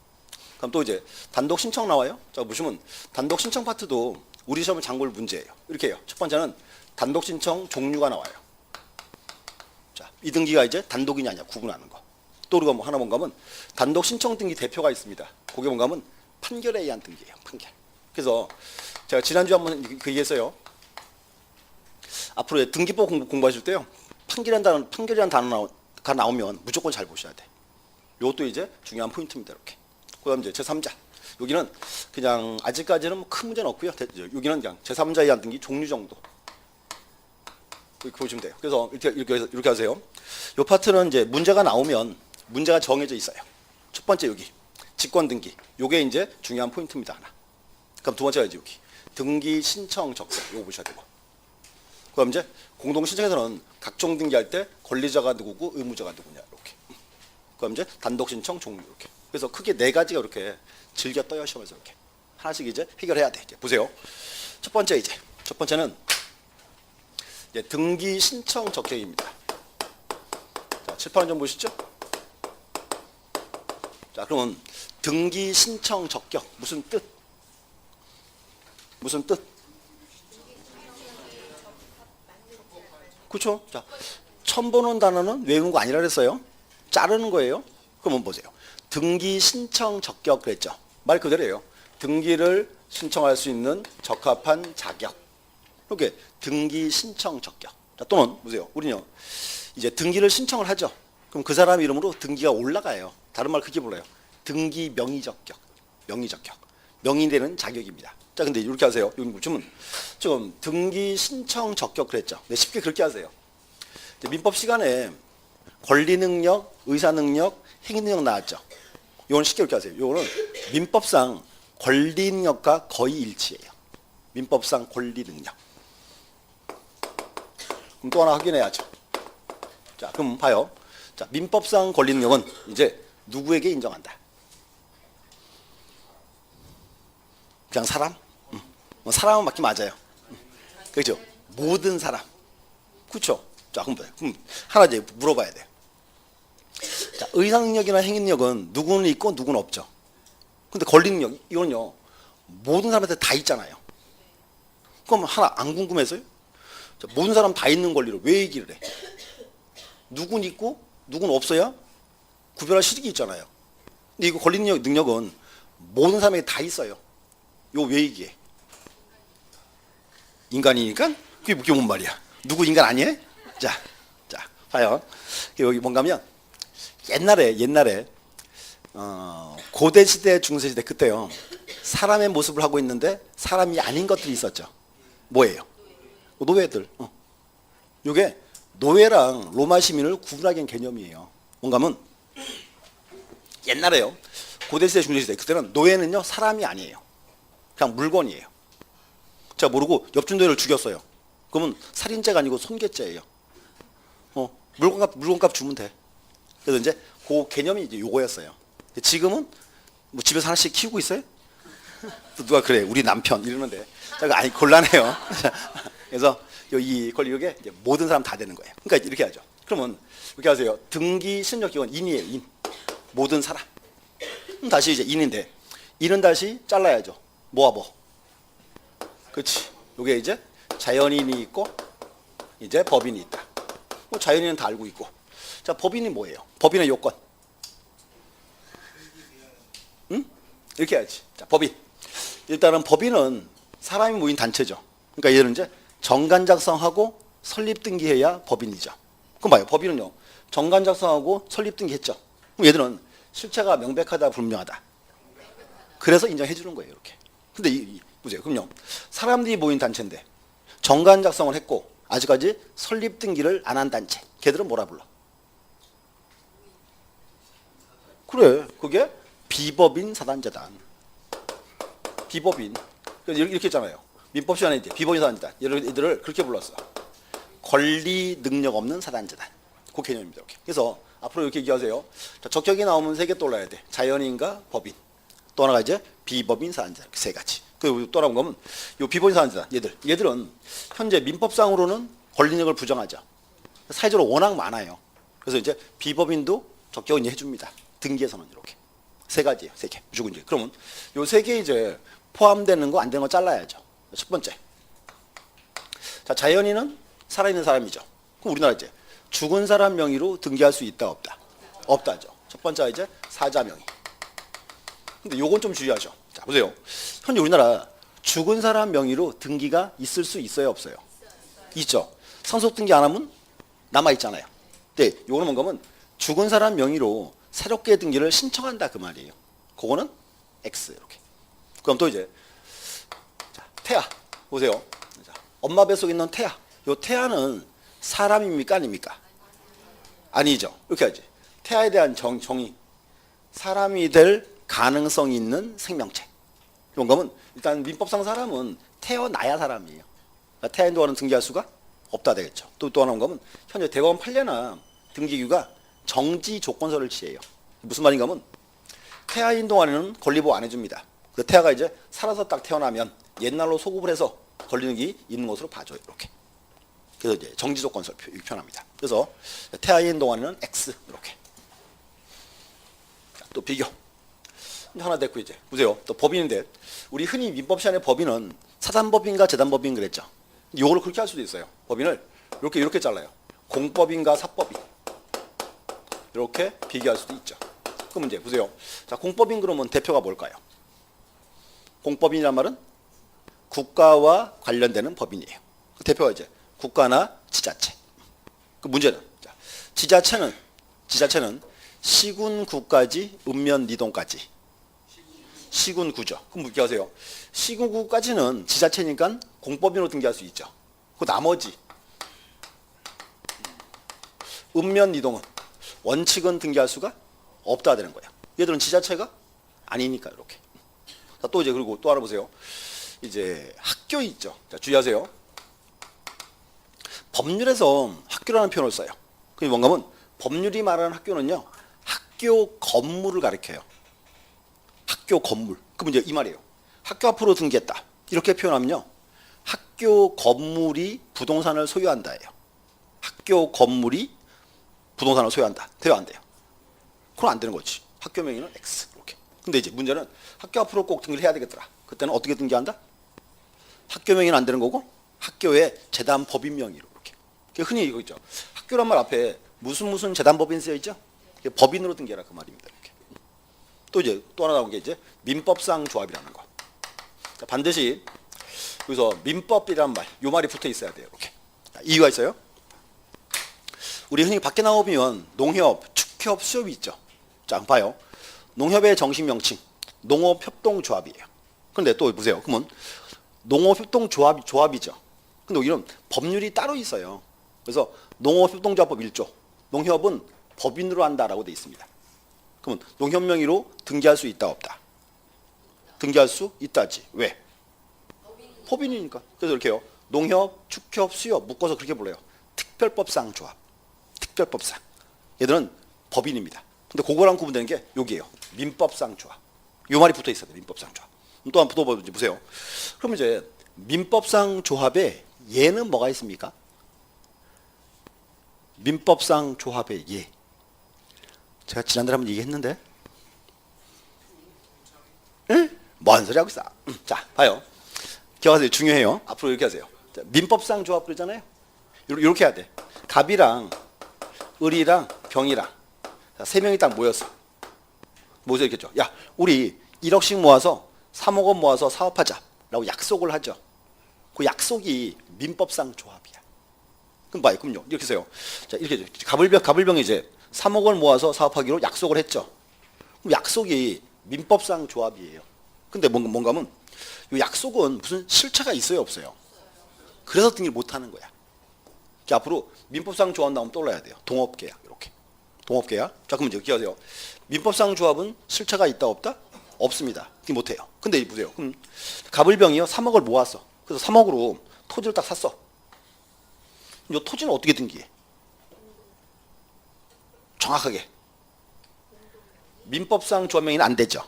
그럼 또 이제 단독 신청 나와요. 자 보시면 단독 신청 파트도 우리 시험은 장골 문제예요. 이렇게 해요. 첫 번째는 단독 신청 종류가 나와요. 자, 이 등기가 이제 단독이냐 아니냐 구분하는 거. 또 우리가 뭐 하나 뭔가 하면 단독 신청 등기 대표가 있습니다. 그게 뭔가 하면 판결에 의한 등기예요. 판결. 그래서 제가 지난주에 한번 그 얘기했어요. 앞으로 등기법 공부하실 때요. 판결이라는 단어가 나오면 무조건 잘 보셔야 돼. 이것도 이제 중요한 포인트입니다. 이렇게. 그다음 이제 제3자. 여기는 그냥 아직까지는 큰 문제는 없고요. 여기는 그냥 제3자에 의한 등기 종류 정도. 이렇게 보시면 돼요. 그래서 이렇게 하세요. 이 파트는 이제 문제가 나오면 문제가 정해져 있어요. 첫 번째 여기 직권 등기. 요게 이제 중요한 포인트입니다. 하나. 그럼 두 번째가 이제 여기 등기 신청 적격. 요거 보셔야 되고. 그럼 이제 공동 신청에서는 각종 등기할 때 권리자가 누구고 의무자가 누구냐 이렇게. 그럼 이제 단독 신청 종류 이렇게. 그래서 크게 네 가지가 이렇게 즐겨 떠요 시험에서 이렇게 하나씩 이제 해결해야 돼. 이제 보세요. 첫 번째는 이제 등기 신청 적격입니다. 자, 칠판을 좀 보시죠. 자, 그러면 등기 신청 적격 무슨 뜻? 무슨 뜻? 그렇죠? 자, 처음 보는 단어는 외우는 거 아니라 그랬어요. 자르는 거예요. 그러면 보세요. 등기 신청 적격 그랬죠. 말 그대로예요. 등기를 신청할 수 있는 적합한 자격. 이렇게 등기 신청 적격. 자, 또는 보세요. 우리는요. 이제 등기를 신청을 하죠. 그럼 그 사람 이름으로 등기가 올라가요. 다른 말 크게 불러요. 등기 명의 적격. 명의되는 자격입니다. 자, 근데 이렇게 하세요. 여기 보시면 지금 등기 신청 적격 그랬죠. 네, 쉽게 그렇게 하세요. 민법 시간에 권리 능력, 의사 능력, 행위 능력 나왔죠. 이거는 쉽게 이렇게 하세요. 이거는 민법상 권리 능력과 거의 일치해요. 민법상 권리 능력. 그럼 또 하나 확인해야죠. 자, 그럼 봐요. 자, 민법상 권리 능력은 이제 누구에게 인정한다? 그냥 사람? 뭐 사람은 맞긴 맞아요. 그렇죠? 모든 사람. 그렇죠? 자, 그럼 하나 이제 물어봐야 돼. 자, 의사 능력이나 행위 능력은 누구는 있고 누구는 없죠. 근데 권리 능력 이건요 모든 사람한테 다 있잖아요. 그럼 하나 안 궁금해서요? 자, 모든 사람 다 있는 권리를 왜 얘기를 해? 누군 있고 누군 없어야 구별할 실익이 있잖아요. 근데 이거 권리 능력은 모든 사람에게 다 있어요. 이거 왜 얘기해? 인간이니까? 그게 뭔 말이야? 누구 인간 아니에요? 자, 봐요. 여기 뭔가면 옛날에 고대 시대, 중세 시대 그때요. 사람의 모습을 하고 있는데 사람이 아닌 것들이 있었죠. 뭐예요? 노예들. 이게 노예랑 로마 시민을 구분하기엔 개념이에요. 뭔가면 옛날에요. 고대 시대, 중세 시대 그때는 노예는요 사람이 아니에요. 그냥 물건이에요. 제가 모르고 옆집 노예를 죽였어요. 그러면 살인죄가 아니고 손괴죄예요. 물건값 주면 돼. 그래서 이제 그 개념이 이제 요거였어요. 지금은 뭐 집에서 하나씩 키우고 있어요? 또 누가 그래 우리 남편 이러는데 제가 아니 곤란해요. 그래서 이 권리력에 이제 모든 사람 다 되는 거예요. 그러니까 이렇게 하죠. 그러면 이렇게 하세요. 등기 신력기관 인이에요. 인. 모든 사람. 그럼 다시 이제 인인데 인은 다시 잘라야죠. 뭐와 뭐. 그렇지. 이게 이제 자연인이 있고 이제 법인이 있다. 뭐 자연인은 다 알고 있고. 자, 법인이 뭐예요? 법인의 요건. 응? 이렇게 해야지. 자, 법인. 일단은 법인은 사람이 모인 단체죠. 그러니까 얘는 이제 정관 작성하고 설립 등기해야 법인이죠. 그럼 봐요. 법인은요. 정관 작성하고 설립 등기했죠. 그럼 얘들은 실체가 명백하다, 불명하다. 그래서 인정해 주는 거예요. 이렇게. 근데 보세요. 그럼요. 사람들이 모인 단체인데 정관 작성을 했고 아직까지 설립 등기를 안 한 단체. 걔들은 뭐라 불러? 그래. 그게 비법인 사단재단. 비법인. 이렇게 했잖아요. 민법 시간에 이제 비법인 사단재단. 얘들을 그렇게 불렀어. 권리 능력 없는 사단재단. 그 개념입니다. 이렇게. 그래서 앞으로 이렇게 얘기하세요. 자, 적격이 나오면 3개 떠올라야 돼. 자연인과 법인. 또 하나가 이제 비법인 사단재단. 3가지. 그리고 또 하나 보면 요 비법인 사단재단. 얘들은 현재 민법상으로는 권리력을 부정하죠. 사회적으로 워낙 많아요. 그래서 이제 비법인도 적격을 해줍니다. 등기에서는 이렇게 3가지예요. 3개. 무조건 이제. 그러면 요 3개 이제 포함되는 거 안 되는 거 잘라야죠. 첫 번째. 자, 자연인은 살아있는 사람이죠. 그럼 우리나라 이제 죽은 사람 명의로 등기할 수 있다 없다? 없다죠. 첫 번째가 이제 사자 명의. 근데 요건 좀 주의하죠. 자, 보세요. 현재 우리나라 죽은 사람 명의로 등기가 있을 수 있어요, 없어요? 있죠. 상속 등기 안 하면 남아 있잖아요. 근데 요거는 뭔가 하면 죽은 사람 명의로 새롭게 등기를 신청한다 그 말이에요. 그거는 X 이렇게. 그럼 또 이제 자, 태아 보세요. 자, 엄마 뱃속에 있는 태아. 요 태아는 사람입니까 아닙니까? 아니죠. 이렇게 하지. 태아에 대한 정의. 사람이 될 가능성이 있는 생명체. 이런 거면 일단 민법상 사람은 태어나야 사람이에요. 그러니까 태아인도와는 등기할 수가 없다 되겠죠. 또 하나 거면 현재 대법원 판례나 등기규가 정지 조건서를 취해요. 무슨 말인가 하면 태아인 동안에는 권리보호 안 해줍니다. 그 태아가 이제 살아서 딱 태어나면 옛날로 소급을 해서 권리는 게 있는 것으로 봐줘요. 이렇게. 그래서 이제 정지 조건서를 표현합니다. 그래서 태아인 동안에는 X 이렇게. 자, 또 비교. 하나 됐고 이제 보세요. 또 법인인데 우리 흔히 민법 시간에 법인은 사단법인과 재단법인 그랬죠. 이거를 그렇게 할 수도 있어요. 법인을 이렇게 잘라요. 공법인과 사법인. 이렇게 비교할 수도 있죠. 그럼 이제 보세요. 자, 공법인 그러면 대표가 뭘까요? 공법인이란 말은 국가와 관련되는 법인이에요. 그 대표가 이제 국가나 지자체. 그 문제는 자, 지자체는 시군구까지 읍면리동까지. 시군구죠. 그럼 묻게 하세요. 시군구까지는 지자체니까 공법인으로 등기할 수 있죠. 그 나머지 읍면리동은 원칙은 등기할 수가 없다 되는 거예요. 얘들은 지자체가 아니니까 이렇게. 자, 또 이제 그리고 또 알아보세요. 이제 학교 있죠. 자, 주의하세요. 법률에서 학교라는 표현을 써요. 그게 뭔가 하면 법률이 말하는 학교는요. 학교 건물을 가리켜요. 학교 건물. 그럼 이제 이 말이에요. 학교 앞으로 등기했다. 이렇게 표현하면요. 학교 건물이 부동산을 소유한다예요. 학교 건물이 부동산을 소유한다. 돼요, 안 돼요? 그건 안 되는 거지. 학교 명의는 X. 이렇게. 근데 이제 문제는 학교 앞으로 꼭 등기를 해야 되겠더라. 그때는 어떻게 등기한다? 학교 명의는 안 되는 거고 학교의 재단 법인 명의로 이렇게. 흔히 이거 있죠. 학교란 말 앞에 무슨 재단 법인 쓰여 있죠? 법인으로 등기하라 그 말입니다. 이렇게. 또 이제 또 하나 나온 게 이제 민법상 조합이라는 거. 자, 반드시 여기서 민법이란 말, 요 말이 붙어 있어야 돼요. 이렇게. 자, 이유가 있어요. 우리 흔히 밖에 나오면 농협, 축협, 수협이 있죠. 자, 봐요. 농협의 정식 명칭 농업협동조합이에요. 그런데 또 보세요. 그러면 농업협동조합이죠. 근데 이런 법률이 따로 있어요. 그래서 농업협동조합법 1조 농협은 법인으로 한다라고 돼 있습니다. 그러면 농협 명의로 등기할 수 있다 없다? 등기할 수 있다지. 왜? 법인이니까. 그래서 이렇게요. 농협, 축협, 수협 묶어서 그렇게 불러요. 특별법상 조합. 특별법상. 얘들은 법인입니다. 근데 그거랑 구분되는 게 여기예요. 민법상 조합. 요 말이 붙어 있어요. 민법상 조합. 또 한 번 보세요. 그럼 이제 민법상 조합에 예는 뭐가 있습니까? 민법상 조합의 예. 제가 지난달에 한번 얘기했는데. 응? 뭔 소리 하고 있어? 자, 봐요. 기억하세요. 중요해요. 앞으로 이렇게 하세요. 자, 민법상 조합 그러잖아요. 이렇게 해야 돼. 갑이랑 을이랑 병이랑 세 명이 딱 모였어. 모여서 이렇게 했죠. 야, 우리 1억씩 모아서 3억 원 모아서 사업하자라고 약속을 하죠. 그 약속이 민법상 조합이야. 그럼 봐요. 그럼요. 이렇게 해서요. 자, 이렇게 갑을병이 이제 3억 원 모아서 사업하기로 약속을 했죠. 그럼 약속이 민법상 조합이에요. 근데 뭔가 하면 이 약속은 무슨 실체가 있어요, 없어요? 그래서 등기를 못 하는 거야. 앞으로 민법상 조합 나오면 떠올라야 돼요. 동업계약 이렇게. 동업계약. 자, 그럼 이제 기억하세요. 민법상 조합은 실체가 있다 없다? 없습니다. 등기 못 해요. 근데 보세요. 그럼 갑을병이요 3억을 모았어. 그래서 3억으로 토지를 딱 샀어. 이 토지는 어떻게 등기해? 정확하게. 민법상 조합 명의는 안 되죠.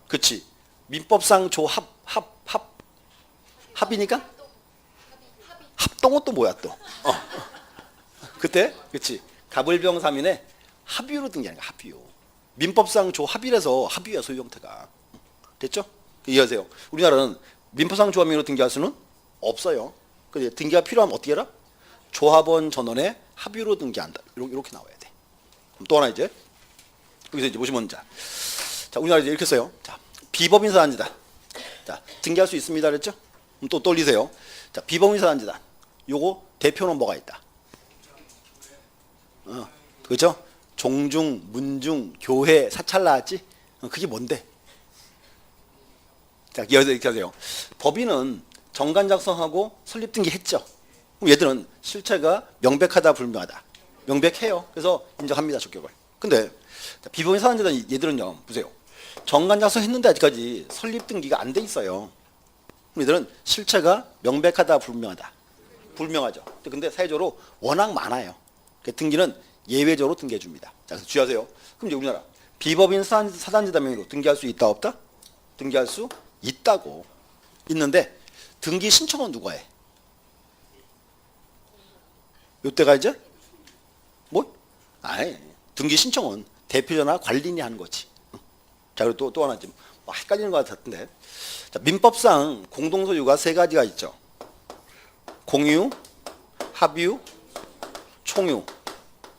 그렇지. 민법상 조합 합이니까 합동은 또 뭐야 또? 그때 그렇지. 갑을병 3인의 합의로 등기하는 거야. 합의요. 민법상 조합이라서 합의야 소유 형태가. 됐죠? 이해하세요. 우리나라는 민법상 조합 명의로 등기할 수는 없어요. 근데 등기가 필요하면 어떻게 해라? 조합원 전원의 합의로 등기한다. 이렇게 나와야 돼. 그럼 또 하나 이제 여기서 이제 보시면 자 우리나라 이제 이렇게 써요. 자, 비법인 사단지다. 자, 등기할 수 있습니다. 그랬죠? 그럼 또 떠올리세요. 자, 비법인 사단지다. 요거 대표는 뭐가 있다? 그렇죠? 종중, 문중, 교회, 사찰 나왔지? 그게 뭔데? 자, 여기서 이렇게 하세요. 법인은 정관 작성하고 설립 등기했죠. 그럼 얘들은 실체가 명백하다, 불명하다. 명백해요. 그래서 인정합니다, 적격을. 근데 비법인 사단지단 얘들은요, 보세요. 정관 작성했는데 아직까지 설립 등기가 안 돼 있어요. 그럼 얘들은 실체가 명백하다, 불명하다. 불명하죠. 근데 사회적으로 워낙 많아요. 등기는 예외적으로 등기해 줍니다. 자, 그래서 주의하세요. 그럼 이제 우리나라 비법인 사단지단 명의로 등기할 수 있다 없다? 등기할 수 있다고. 있는데 등기 신청은 누가 해? 요때가 이제 뭐? 아니, 등기 신청은 대표자나 관리인이 하는 거지. 자, 그리고 또 하나 좀 헷갈리는 것 같은데. 자, 민법상 공동소유가 세 가지가 있죠. 공유, 합유, 총유.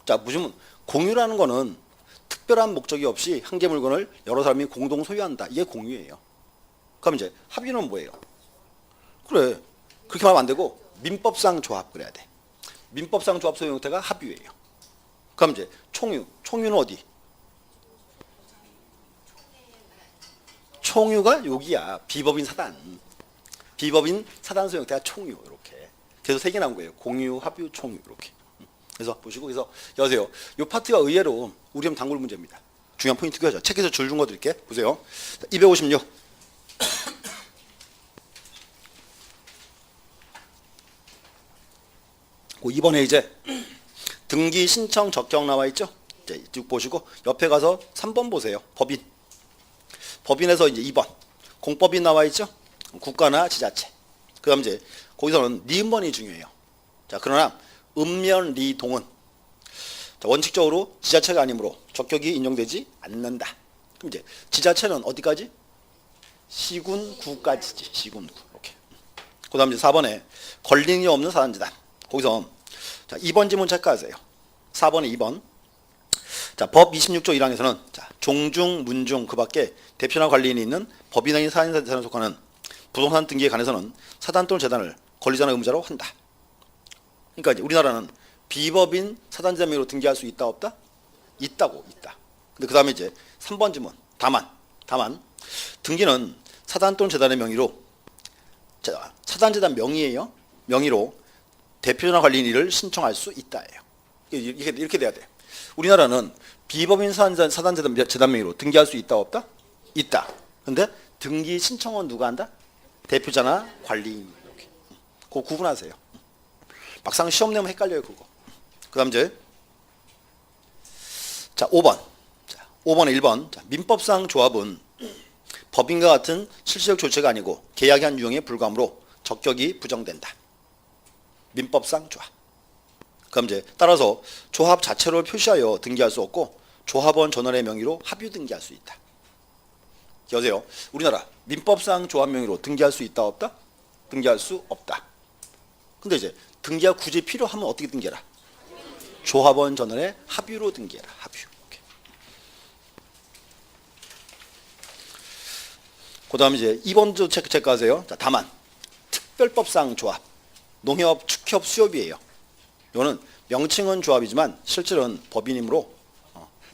자, 보시면 공유라는 거는 특별한 목적이 없이 한 개 물건을 여러 사람이 공동 소유한다. 이게 공유예요. 그럼 이제 합유는 뭐예요? 그래, 그렇게 말하면 안 되고 민법상 조합 그래야 돼. 민법상 조합 소유 형태가 합유예요. 그럼 이제 총유. 총유는 어디? 총유가 여기야. 비법인 사단. 비법인 사단 소유 형태가 총유 이렇게. 그래서 세 개 나온 거예요. 공유, 합유, 총유 이렇게. 그래서 보시고 그래서 여보세요. 이 파트가 의외로 우리 형 단골 문제입니다. 중요한 포인트가 죠. 책에서 줄 준 거 드릴게. 보세요. 256. 그 2번에 이제 등기 신청 적격 나와 있죠. 이제 쭉 보시고 옆에 가서 3번 보세요. 법인. 법인에서 이제 2번. 공법인 나와 있죠. 국가나 지자체. 그다음 이제 거기서는 니은번이 중요해요. 자, 그러나 읍면 리동은 자, 원칙적으로 지자체가 아니므로 적격이 인정되지 않는다. 그럼 이제 지자체는 어디까지? 시군 구까지지. 시군 구. 이렇게. 그다음 이제 4번에 권리인이 없는 사단재단. 거기서 자, 2번 지문 체크하세요. 4번에 2번. 자, 법 26조 1항에서는 자, 종중, 문중 그밖에 대표나 관리인이 있는 법인 아닌 사단재단에 속하는 부동산 등기에 관해서는 사단 또는 재단을 권리자나 의무자로 한다. 그러니까 이제 우리나라는 비법인 사단재단 명의로 등기할 수 있다 없다? 있다고 있다. 근데 그 다음에 이제 3번 지문. 다만 등기는 사단 또는 재단의 명의로 자, 사단재단 명의예요. 명의로 대표나 관리인을 신청할 수 있다예요. 이렇게 돼야 돼. 우리나라는 비법인 사단재단 명의로 등기할 수 있다 없다? 있다. 근데 등기 신청은 누가 한다? 대표자나 관리인. 이렇게. 그거 구분하세요. 막상 시험 내면 헷갈려요, 그거. 그 다음 이제 자 5번. 자, 5번에 1번. 자, 민법상 조합은 법인과 같은 실질적 조치가 아니고 계약의 한 유형에 불과하므로 적격이 부정된다. 민법상 조합. 그럼 이제 따라서 조합 자체로 표시하여 등기할 수 없고 조합원 전원의 명의로 합유 등기할 수 있다. 여보세요. 우리나라 민법상 조합 명의로 등기할 수 있다 없다? 등기할 수 없다. 근데 이제 등기가 굳이 필요하면 어떻게 등기해라? 조합원 전원의 합유로 등기해라. 합유. 그 다음에 이제 2번도 체크하세요. 자, 다만 특별법상 조합, 농협, 축협, 수협이에요. 이거는 명칭은 조합이지만 실질은 법인이므로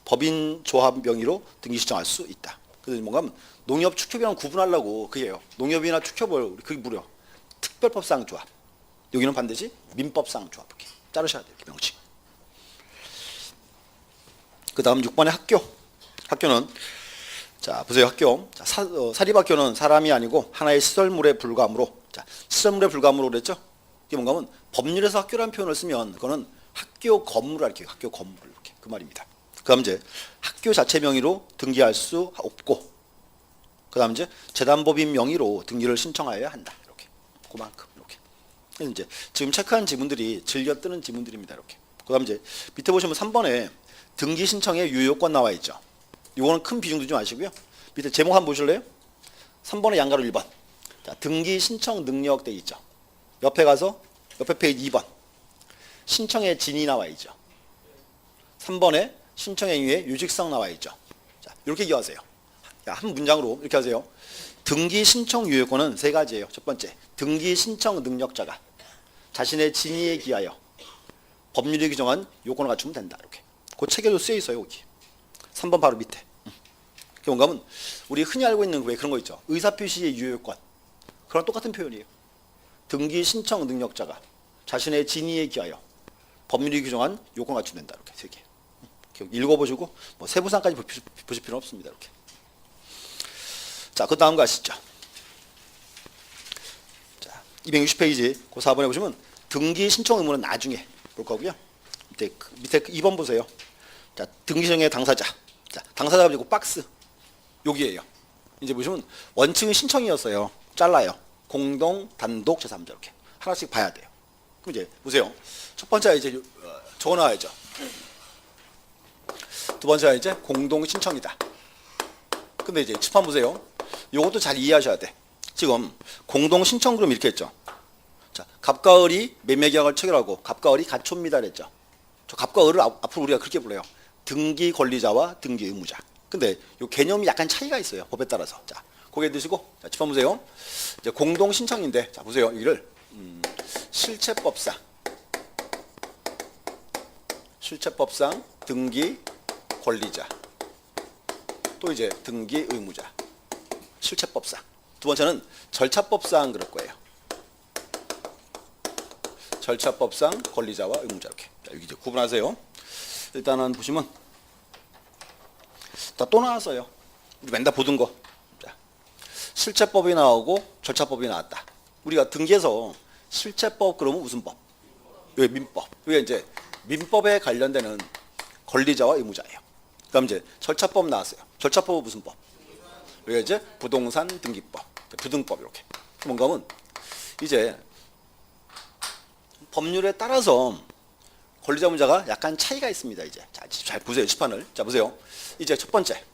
법인 조합 명의로 등기 신청할 수 있다. 그래서 뭔가 하면 농협, 축협이랑 구분하려고 그게요. 농협이나 축협을 그게 무려 특별법상 조합. 여기는 반드시 민법상 조합. 이렇게 자르셔야 돼요. 이렇게 명칭. 그 다음 6번의 학교. 학교는 자 보세요. 학교. 자, 사립학교는 사람이 아니고 하나의 시설물에 불과하므로 자 시설물에 불과하므로 그랬죠. 이게 뭔가 하면 법률에서 학교라는 표현을 쓰면 그거는 학교 건물을 이렇게 학교 건물을 이렇게 그 말입니다. 그다음 이제 학교 자체 명의로 등기할 수 없고 그다음 이제 재단법인 명의로 등기를 신청하여야 한다. 이렇게 그만큼 이렇게. 그래서 이제 지금 체크한 지문들이 즐겨 뜨는 지문들입니다. 이렇게. 그다음 이제 밑에 보시면 3번에 등기 신청의 유효권 나와 있죠. 이거는 큰 비중 두지 마시고요. 밑에 제목 한번 보실래요? 3번의 양가로 1번. 자, 등기 신청 능력 돼 있죠. 옆에 가서 옆에 페이지 2번. 신청의 진이 나와 있죠. 3번에 신청의 이유의 유직성 나와 있죠. 자, 이렇게 기억하세요. 한 문장으로 이렇게 하세요. 등기 신청 유효권은 세 가지예요. 첫 번째, 등기 신청 능력자가 자신의 진위에 기하여 법률이 규정한 요건을 갖추면 된다. 이렇게. 그 책에도 쓰여 있어요. 여기. 3번 바로 밑에. 그게 뭔가 하면 우리 흔히 알고 있는 왜 그런 거 있죠. 의사표시의 유효권. 그런 똑같은 표현이에요. 등기 신청 능력자가 자신의 진위에 기하여 법률이 규정한 요건을 갖추면 된다. 이렇게 세 개. 읽어보시고 뭐 세부사항까지 보실 필요는 없습니다. 이렇게. 자, 그 다음 거 아시죠? 자, 260페이지 그 4번에 보시면 등기 신청 의무는 나중에 볼 거고요. 밑에 2번 보세요. 자, 등기 신청의 당사자. 자, 당사자가 그리고 박스 여기에요. 이제 보시면 원칙은 신청이었어요. 잘라요. 공동, 단독, 제3자 이렇게 하나씩 봐야 돼요. 그럼 이제 보세요. 첫 번째가 이제 적어 놔야죠. 두 번째가 이제 공동 신청이다. 근데 이제 칠판 보세요. 이것도 잘 이해하셔야 돼. 지금 공동 신청 그럼 이렇게 했죠. 자, 갑과 을이 매매 계약을 체결하고 갑과 을이 가초입니다 그랬죠. 저 갑과 을을 앞으로 우리가 그렇게 불러요. 등기 권리자와 등기 의무자. 근데 이 개념이 약간 차이가 있어요. 법에 따라서. 자, 고개 드시고 자, 짚어 보세요. 이제 공동 신청인데 자, 보세요. 이를 실체법상 등기 권리자 또 이제 등기 의무자 실체법상 두 번째는 절차법상 그럴 거예요. 절차법상 권리자와 의무자 이렇게 자, 여기 이제 구분하세요. 일단은 보시면 자, 또 나왔어요. 우리 맨날 보던 거. 자, 실체법이 나오고 절차법이 나왔다. 우리가 등기에서 실체법 그러면 무슨 법? 이게 민법. 이게 이제 민법에 관련되는 권리자와 의무자예요. 그다음 이제 절차법 나왔어요. 절차법은 무슨 법? 이게 이제 부동산 등기법, 부등법 이렇게. 뭔가 하면 이제 법률에 따라서 권리자 의무자가 약간 차이가 있습니다. 이제 자, 잘 보세요. 시판을. 자, 보세요. 이제 첫 번째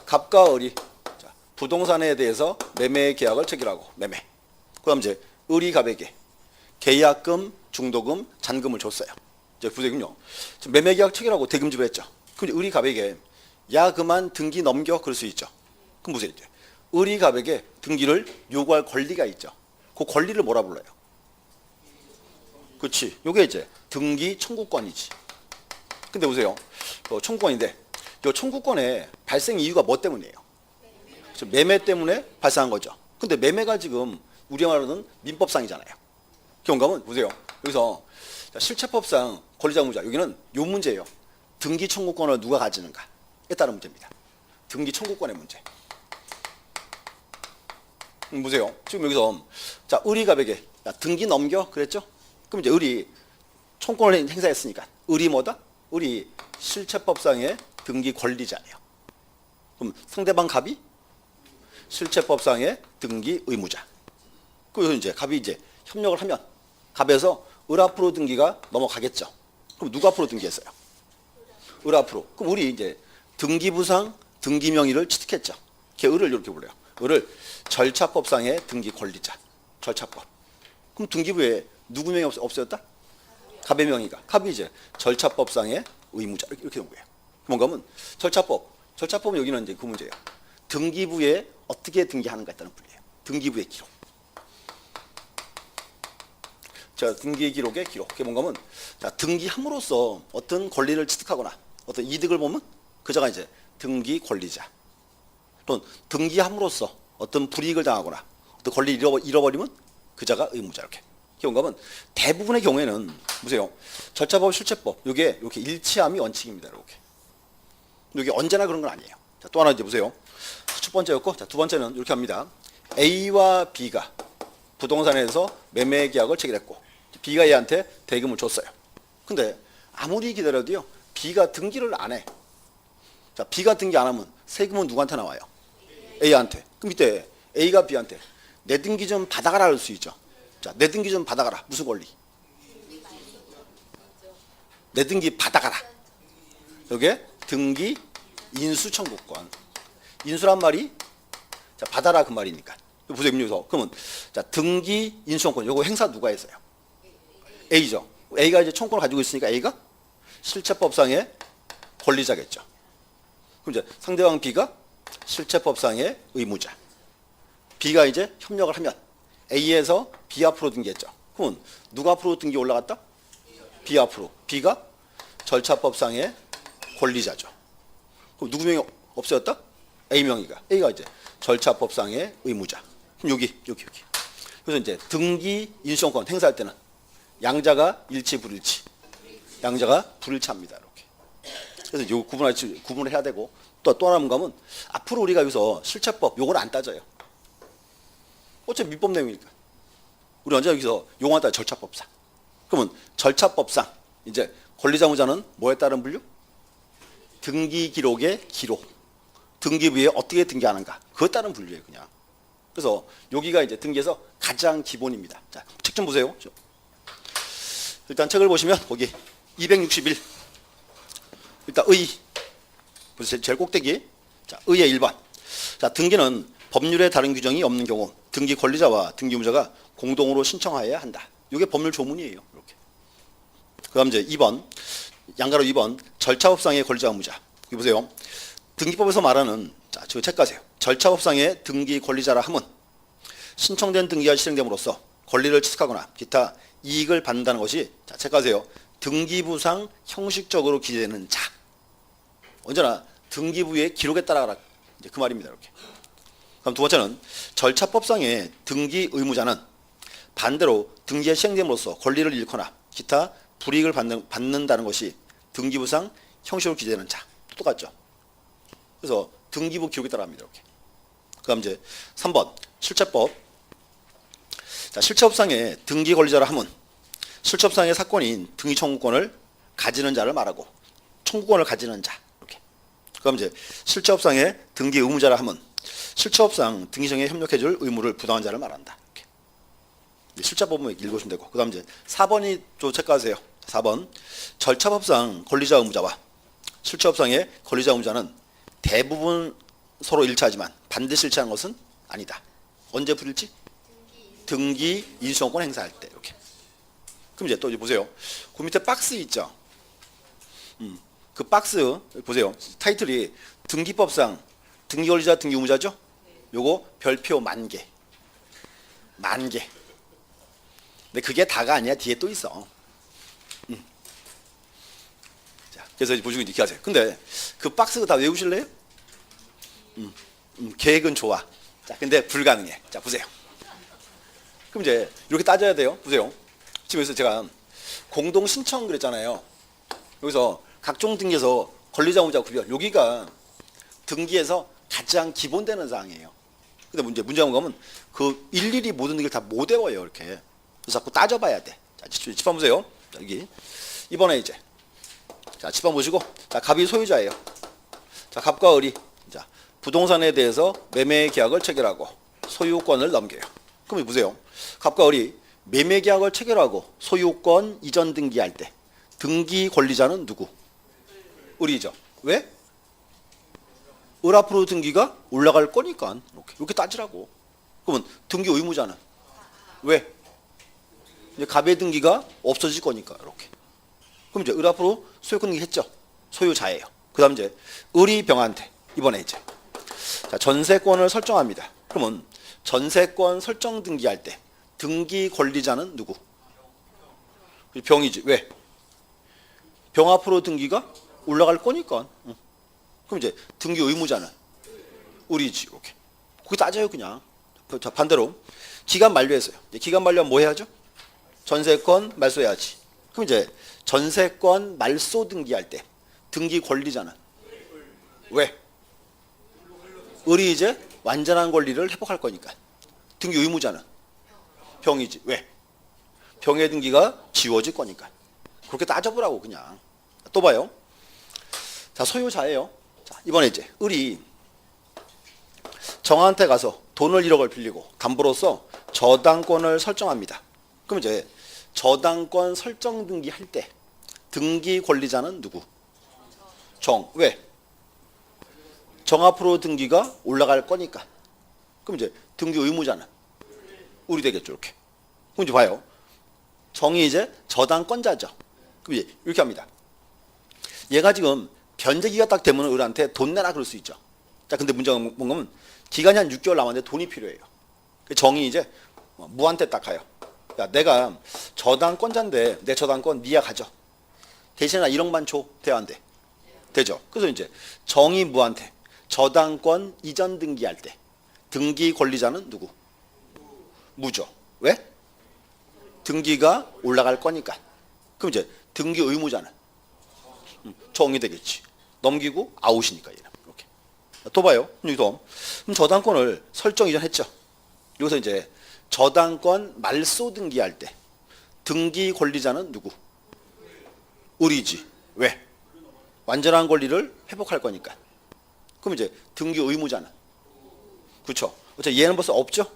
갑과 을이 자, 부동산에 대해서 매매 계약을 체결하고 매매. 그다음 이제 을이 갑에게 계약금, 중도금, 잔금을 줬어요. 이제 보세요군요. 매매 계약 체결하고 대금 지불했죠. 그럼 을이 갑에게 야 그만 등기 넘겨 그럴 수 있죠. 그럼 보세요. 이제 을이 갑에게 등기를 요구할 권리가 있죠. 그 권리를 뭐라 불러요? 그렇지. 요게 이제 등기 청구권이지. 근데 보세요. 청구권인데 요 청구권의 발생 이유가 뭐 때문이에요? 매매 때문에 발생한 거죠. 근데 매매가 지금 우리가 말하는 민법상이잖아요. 경감은 보세요. 여기서 실체법상 권리자 의무자 여기는 요 문제예요. 등기 청구권을 누가 가지는가에 따른 문제입니다. 등기 청구권의 문제. 보세요. 지금 여기서 자 을이 갑에게 야, 등기 넘겨 그랬죠? 그럼 이제 을이 청구권을 행사했으니까 을이 뭐다? 을이 실체법상의 등기 권리자예요. 그럼 상대방 갑이 실체법상의 등기 의무자. 그래서 이제 갑이 이제 협력을 하면 갑에서 을 앞으로 등기가 넘어가겠죠. 그럼 누가 앞으로 등기했어요? 을 앞으로. 그럼 우리 이제 등기부상 등기 명의를 취득했죠. 걔 을을 이렇게 불러요. 을을 절차법상의 등기 권리자. 절차법. 그럼 등기부에 누구 명이 없어졌다? 갑의 명의가. 갑이 이제 절차법상의 의무자. 이렇게 된 거예요. 뭔가 하면 절차법은 여기는 이제 그 문제예요. 등기부에 어떻게 등기하는가에 따른 분리예요. 등기부의 기록. 자, 등기 기록의 기록. 그게 뭔가 하면 자, 등기함으로써 어떤 권리를 취득하거나 어떤 이득을 보면 그자가 이제 등기 권리자. 또는 등기함으로써 어떤 불이익을 당하거나 어떤 권리를 잃어버리면 그자가 의무자. 이렇게. 뭔가 하면 대부분의 경우에는 보세요. 절차법, 실체법 이게 이렇게 일치함이 원칙입니다. 이렇게. 이게 언제나 그런 건 아니에요. 자, 또 하나 이제 보세요. 첫 번째였고, 자, 두 번째는 이렇게 합니다. A와 B가 부동산에서 매매 계약을 체결했고, B가 A한테 대금을 줬어요. 근데 아무리 기다려도요, B가 등기를 안 해. 자, B가 등기 안 하면 세금은 누구한테 나와요? A한테. 그럼 이때 A가 B한테 내 등기 좀 받아가라 할 수 있죠. 자, 내 등기 좀 받아가라. 무슨 권리? 내 등기 받아가라. 이게 등기 인수 청구권. 인수란 말이 자, 받아라 그 말이니까. 보세요, 여기서. 그러면 자, 등기 인수 청구권 요거 행사 누가 했어요? A죠. A가 이제 청구권을 가지고 있으니까 A가 실체법상의 권리자겠죠. 그럼 이제 상대방 B가 실체법상의 의무자. B가 이제 협력을 하면 A에서 B 앞으로 등기했죠. 그러면 누가 앞으로 등기 올라갔다? B 앞으로. B가 절차법상의 권리자죠. 그럼 누구 명이 없어졌다? A 명의가. A가 이제 절차법상의 의무자. 그럼 여기. 그래서 이제 등기 인수권권 행사할 때는 양자가 일치 불일치. 양자가 불일치합니다. 이렇게. 그래서 요 구분을 해야 되고 또 하나 뭔가 하면 앞으로 우리가 여기서 실체법 요걸 안 따져요. 어차피 민법 내용이니까. 우리 언제 여기서 용어에 따라 절차법상. 그러면 절차법상 이제 권리자 의무자는 뭐에 따른 분류? 등기 기록의 기록. 등기부에 어떻게 등기하는가. 그에 따른 분류예요, 그냥. 그래서 여기가 이제 등기에서 가장 기본입니다. 자, 책 좀 보세요. 일단 책을 보시면 거기 261. 일단 의. 보세요. 제일 꼭대기. 자, 의의 1번. 자, 등기는 법률에 다른 규정이 없는 경우 등기 권리자와 등기 의무자가 공동으로 신청하여야 한다. 이게 법률 조문이에요. 이렇게. 그다음 이제 2번. 양가로 2번. 절차법상의 권리자 의무자. 여기 보세요. 등기법에서 말하는 자, 저 책 가세요. 절차법상의 등기 권리자라 함은 신청된 등기가 실행됨으로써 권리를 취득하거나 기타 이익을 받는다는 것이 자, 책 가세요. 등기부상 형식적으로 기재되는 자. 언제나 등기부의 기록에 따라가라. 이제 그 말입니다. 이렇게. 그럼 두 번째는 절차법상의 등기 의무자는 반대로 등기가 시행됨으로써 권리를 잃거나 기타 불이익을 받는다는 것이 등기부상 형식으로 기재되는 자. 똑같죠. 그래서 등기부 기록에 따라합니다. 이렇게. 그다음 이제 3번 실체법. 자, 실체법상의 등기 권리자라 함은 실체법상의 사건인 등기 청구권을 가지는 자를 말하고 청구권을 가지는 자. 이렇게. 그럼 이제 실체법상의 등기 의무자라 함은 실체법상 등기청에 협력해줄 의무를 부당한 자를 말한다. 이렇게. 실체법은 읽으시면 되고. 그다음 이제 4번이 좀 체크하세요. 4번 절차법상 권리자 의무자와 실체법상의 권리자 의무자는 대부분 서로 일치하지만 반드시 일치하는 것은 아니다. 언제 불일치? 등기 인수청구권 행사할 때. 이렇게. 그럼 이제 또 이제 보세요. 그 밑에 박스 있죠. 그 박스 보세요. 타이틀이 등기법상 등기 권리자 등기 의무자죠. 요거 별표 10,000개. 10,000개. 근데 그게 다가 아니야. 뒤에 또 있어. 자, 그래서 이제 보시고 이렇게 하세요. 근데 그 박스 다 외우실래요? 계획은 좋아. 자, 근데 불가능해. 자, 보세요. 그럼 이제 이렇게 따져야 돼요. 보세요. 지금 여기서 제가 공동 신청 그랬잖아요. 여기서 각종 등기에서 권리자 의무자 구별. 여기가 등기에서 가장 기본되는 사항이에요. 근데 문제가 뭔가 하면 그 일일이 모든 등기를 다 못 외워요. 이렇게. 그래서 자꾸 따져봐야 돼. 자, 칩판 보세요. 자, 여기. 이번에 이제. 자, 칩판 보시고. 자, 갑이 소유자예요. 자, 갑과 을이. 자, 부동산에 대해서 매매 계약을 체결하고 소유권을 넘겨요. 그럼 보세요. 갑과 을이 매매 계약을 체결하고 소유권 이전 등기할 때 등기 권리자는 누구? 을이죠. 왜? 을 앞으로 등기가 올라갈 거니까 이렇게 따지라고. 그러면 등기 의무자는 왜? 이제 갑의 등기가 없어질 거니까 이렇게. 그럼 이제 을 앞으로 소유권 등기 했죠. 소유자예요. 그다음 이제 을이 병한테 이번에 이제 자, 전세권을 설정합니다. 그러면 전세권 설정 등기할 때 등기 권리자는 누구? 병이지. 왜? 병 앞으로 등기가 올라갈 거니까. 그럼 이제 등기 의무자는 을이지. 이렇게. 거기 따져요 그냥. 자, 반대로 기간 만료했어요. 기간 만료하면 뭐 해야죠? 전세권 말소해야지. 그럼 이제 전세권 말소 등기할 때 등기 권리자는 왜? 을이 이제 완전한 권리를 회복할 거니까. 등기 의무자는 병이지. 왜? 병의 등기가 지워질 거니까. 그렇게 따져보라고 그냥. 또 봐요. 자, 소유자예요. 자, 이번에 이제 을이 정한테 가서 돈을 1억을 빌리고 담보로서 저당권을 설정합니다. 그럼 이제 저당권 설정 등기 할 때 등기 권리자는 누구? 정. 왜? 정 앞으로 등기가 올라갈 거니까. 그럼 이제 등기 의무자는 을이 되겠죠. 이렇게. 그럼 이제 봐요. 정이 이제 저당권자죠. 그럼 이제 이렇게 합니다. 얘가 지금 변제기가 딱 되면 을한테 돈 내라 그럴 수 있죠. 자, 근데 문제가 뭔가 하면 기간이 한 6개월 남았는데 돈이 필요해요. 정이 이제 무한테 딱 가요. 야, 내가 저당권자인데 내 저당권 니가 가져. 대신에 나 1억만 줘. 돼, 안 돼? 되죠. 그래서 이제 정이 무한테 저당권 이전 등기할 때 등기 권리자는 누구? 무죠. 왜? 등기가 올라갈 거니까. 그럼 이제 등기 의무자는 정이 되겠지. 넘기고 아웃이니까 얘는. 이렇게. 또 봐요. 여기도 그럼 저당권을 설정 이전했죠. 여기서 이제 저당권 말소 등기할 때 등기 권리자는 누구? 을이지. 왜? 완전한 권리를 회복할 거니까. 그럼 이제 등기 의무자는 그렇죠. 어차피 얘는 벌써 없죠.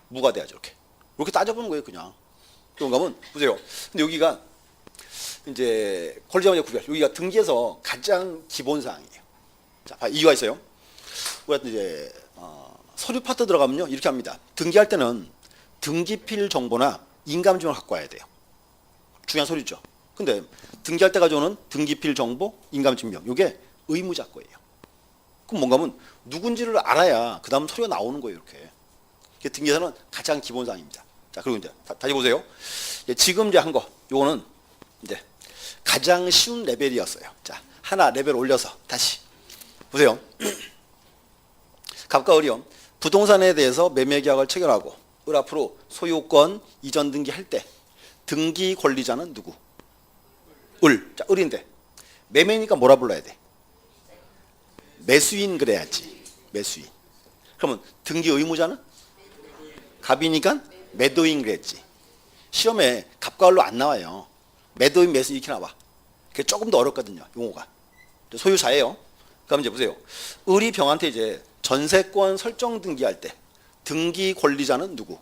무가 돼야죠. 이렇게 따져보는 거예요, 그냥. 그런가 하면 보세요. 근데 여기가 이제 권리자의 구별. 여기가 등기에서 가장 기본 사항이에요. 자, 이유가 있어요. 우리가 이제 서류 파트 들어가면요, 이렇게 합니다. 등기할 때는 등기필 정보나 인감증을 갖고 와야 돼요. 중요한 서류죠. 근데 등기할 때 가져오는 등기필 정보, 인감증명, 이게 의무자 거예요. 그럼 뭔가 하면 누군지를 알아야 그 다음 서류가 나오는 거예요, 이렇게. 등기에서는 가장 기본 사항입니다. 자, 그리고 이제 다시 보세요. 지금 이제 한 거, 요거는 이제 가장 쉬운 레벨이었어요. 자, 하나 레벨 올려서 다시 보세요. 갑과 을이요. 부동산에 대해서 매매 계약을 체결하고 을 앞으로 소유권 이전 등기할 때 등기 권리자는 누구? 을. 자, 을인데 매매니까 뭐라 불러야 돼? 매수인 그래야지. 매수인. 그러면 등기 의무자는 갑이니까 매도인 그랬지. 시험에 갑과 을로 안 나와요. 매도인 매수인 이렇게 나와. 그게 조금 더 어렵거든요. 용어가. 소유자예요. 그럼 이제 보세요. 을이 병한테 이제 전세권 설정 등기할 때 등기 권리자는 누구?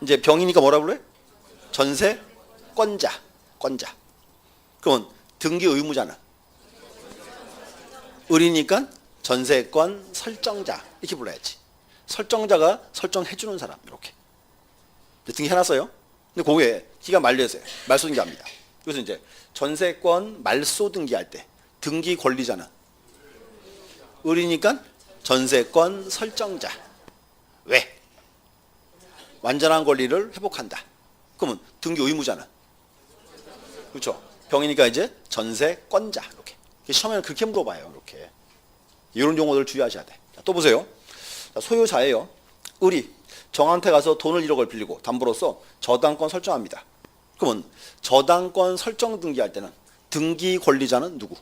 이제 병이니까 뭐라고 그래? 전세권자. 권자. 그러면 등기 의무자는 을이니까 전세권 설정자 이렇게 불러야지. 설정자가 설정해주는 사람 이렇게. 등기해놨어요. 근데 그게 기가 말려서요. 말소 등기합니다. 그래서 이제 전세권 말소 등기할 때 등기 권리자는 을이니까 전세권 설정자. 왜? 완전한 권리를 회복한다. 그러면 등기 의무자는 그렇죠. 병이니까 이제 전세권자 이렇게. 시험에는 그렇게 물어봐요. 이렇게. 이런 용어들 주의하셔야 돼. 자, 또 보세요. 자, 소유자예요. 을이 정한테 가서 돈을 1억을 빌리고 담보로서 저당권 설정합니다. 그러면 저당권 설정 등기할 때는 등기 권리자는 누구?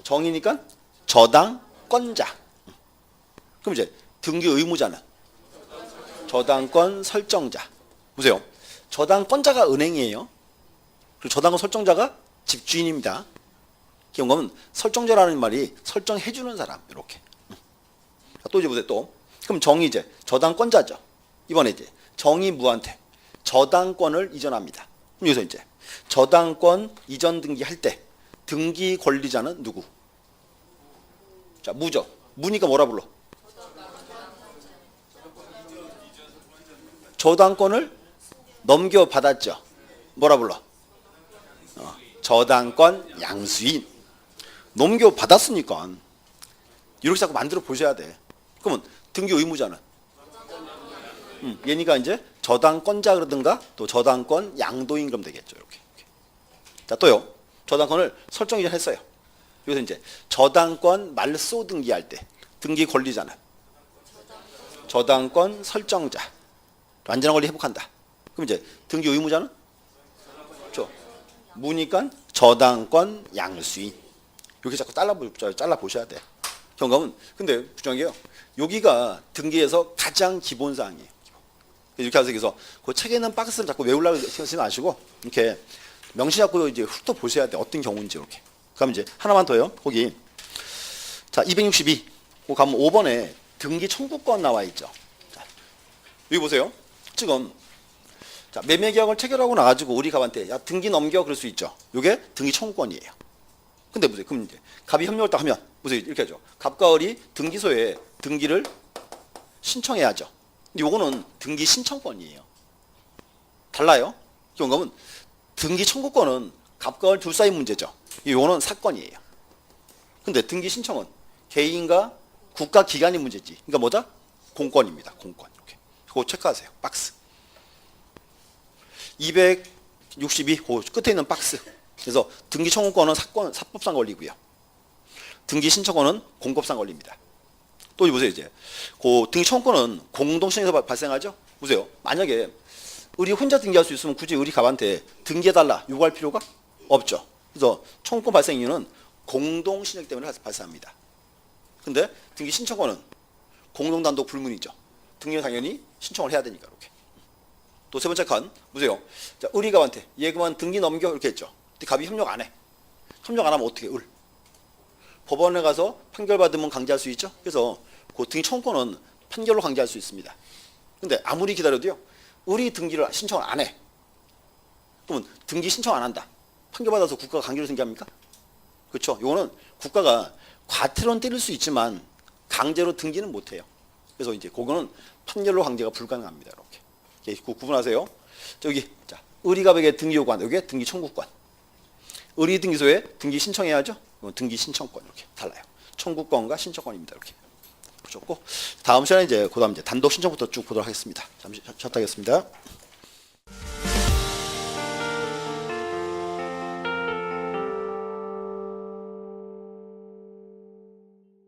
정이니까 저당권자. 그럼 이제 등기 의무자는 저당권 설정자. 보세요. 저당권자가 은행이에요. 그리고 저당권 설정자가 집주인입니다. 그러면 설정자라는 말이 설정해주는 사람 이렇게. 또 이제 보세요. 또 그럼 정이 이제 저당권자죠. 이번에 이제 정이 무한테 저당권을 이전합니다. 그럼 여기서 이제 저당권 이전 등기할 때 등기 권리자는 누구? 자, 무죠. 무니까 뭐라 불러? 저당권을 넘겨받았죠. 뭐라 불러? 저당권 양수인. 넘겨받았으니까 이렇게 자꾸 만들어 보셔야 돼. 그러면 등기 의무자는 얘니까 이제 저당권자 그러든가 또 저당권 양도인 그러면 되겠죠. 이렇게. 자, 또요. 저당권을 설정 이전했어요. 여기서 이제 저당권 말소 등기할 때 등기 권리자는 저당권 설정자. 완전한 권리 회복한다. 그럼 이제 등기 의무자는 그렇죠. 무니까 저당권 양수인. 이렇게 자꾸 잘라 보셔야 돼. 경감은 근데 부정이에요. 여기가 등기에서 가장 기본 사항이에요. 이렇게 해서 그 책에 있는 박스를 자꾸 외우려고 생각하지 마시고 이렇게 명시 잡고 이제 훑어 보셔야 돼. 어떤 경우인지 이렇게. 그럼 이제 하나만 더요. 거기 자 262. 그 가면 5번에 등기 청구권 나와 있죠. 자, 여기 보세요. 지금 자, 매매 계약을 체결하고 나가지고 우리 갑한테 야 등기 넘겨 그럴 수 있죠. 이게 등기 청구권이에요. 근데 보세요. 그럼 이제 갑이 협력을 딱 하면 보세요. 이렇게 하죠. 갑과 을이 등기소에 등기를 신청해야죠. 근데 요거는 등기 신청권이에요. 달라요. 그러면 등기 청구권은 갑과 을 둘 사이 문제죠. 요거는 사건이에요. 근데 등기 신청은 개인과 국가 기관이 문제지. 그러니까 뭐다? 공권입니다. 공권. 이렇게. 그거 체크하세요. 박스. 262 그 끝에 있는 박스. 그래서 등기 청구권은 사법상 권리고요. 등기 신청권은 공법상 권리입니다. 또 보세요. 이제 그 등기 청구권은 공동시행에서 발생하죠. 보세요. 만약에 을이 혼자 등기할 수 있으면 굳이 을이 갑한테 등기해달라 요구할 필요가 없죠. 그래서 청구권 발생 이유는 공동신청 때문에 발생합니다. 근데 등기 신청권은 공동단독 불문이죠. 등기는 당연히 신청을 해야 되니까 이렇게. 또 세 번째 칸 보세요. 자, 을이 갑한테 얘 그만 등기 넘겨 이렇게 했죠. 근데 갑이 협력 안 해. 협력 안 하면 어떻게 해? 을. 법원에 가서 판결받으면 강제할 수 있죠. 그래서 그 등기 청구권은 판결로 강제할 수 있습니다. 근데 아무리 기다려도요. 을이 등기를 신청을 안 해. 그러면 등기 신청 안 한다. 판결받아서 국가가 강제로 등기합니까? 그렇죠. 이거는 국가가 과태료는 때릴 수 있지만 강제로 등기는 못 해요. 그래서 이제 그거는 판결로 강제가 불가능합니다. 이렇게 구분하세요. 저기 자, 을이 갑에게 등기 요구한다. 이게 등기 청구권. 을이 등기소에 등기 신청해야죠. 등기 신청권 이렇게 달라요. 청구권과 신청권입니다. 이렇게 보셨고 다음 시간에 이제 그다음 이제 단독 신청부터 쭉 보도록 하겠습니다. 잠시 쉬었다 하겠습니다.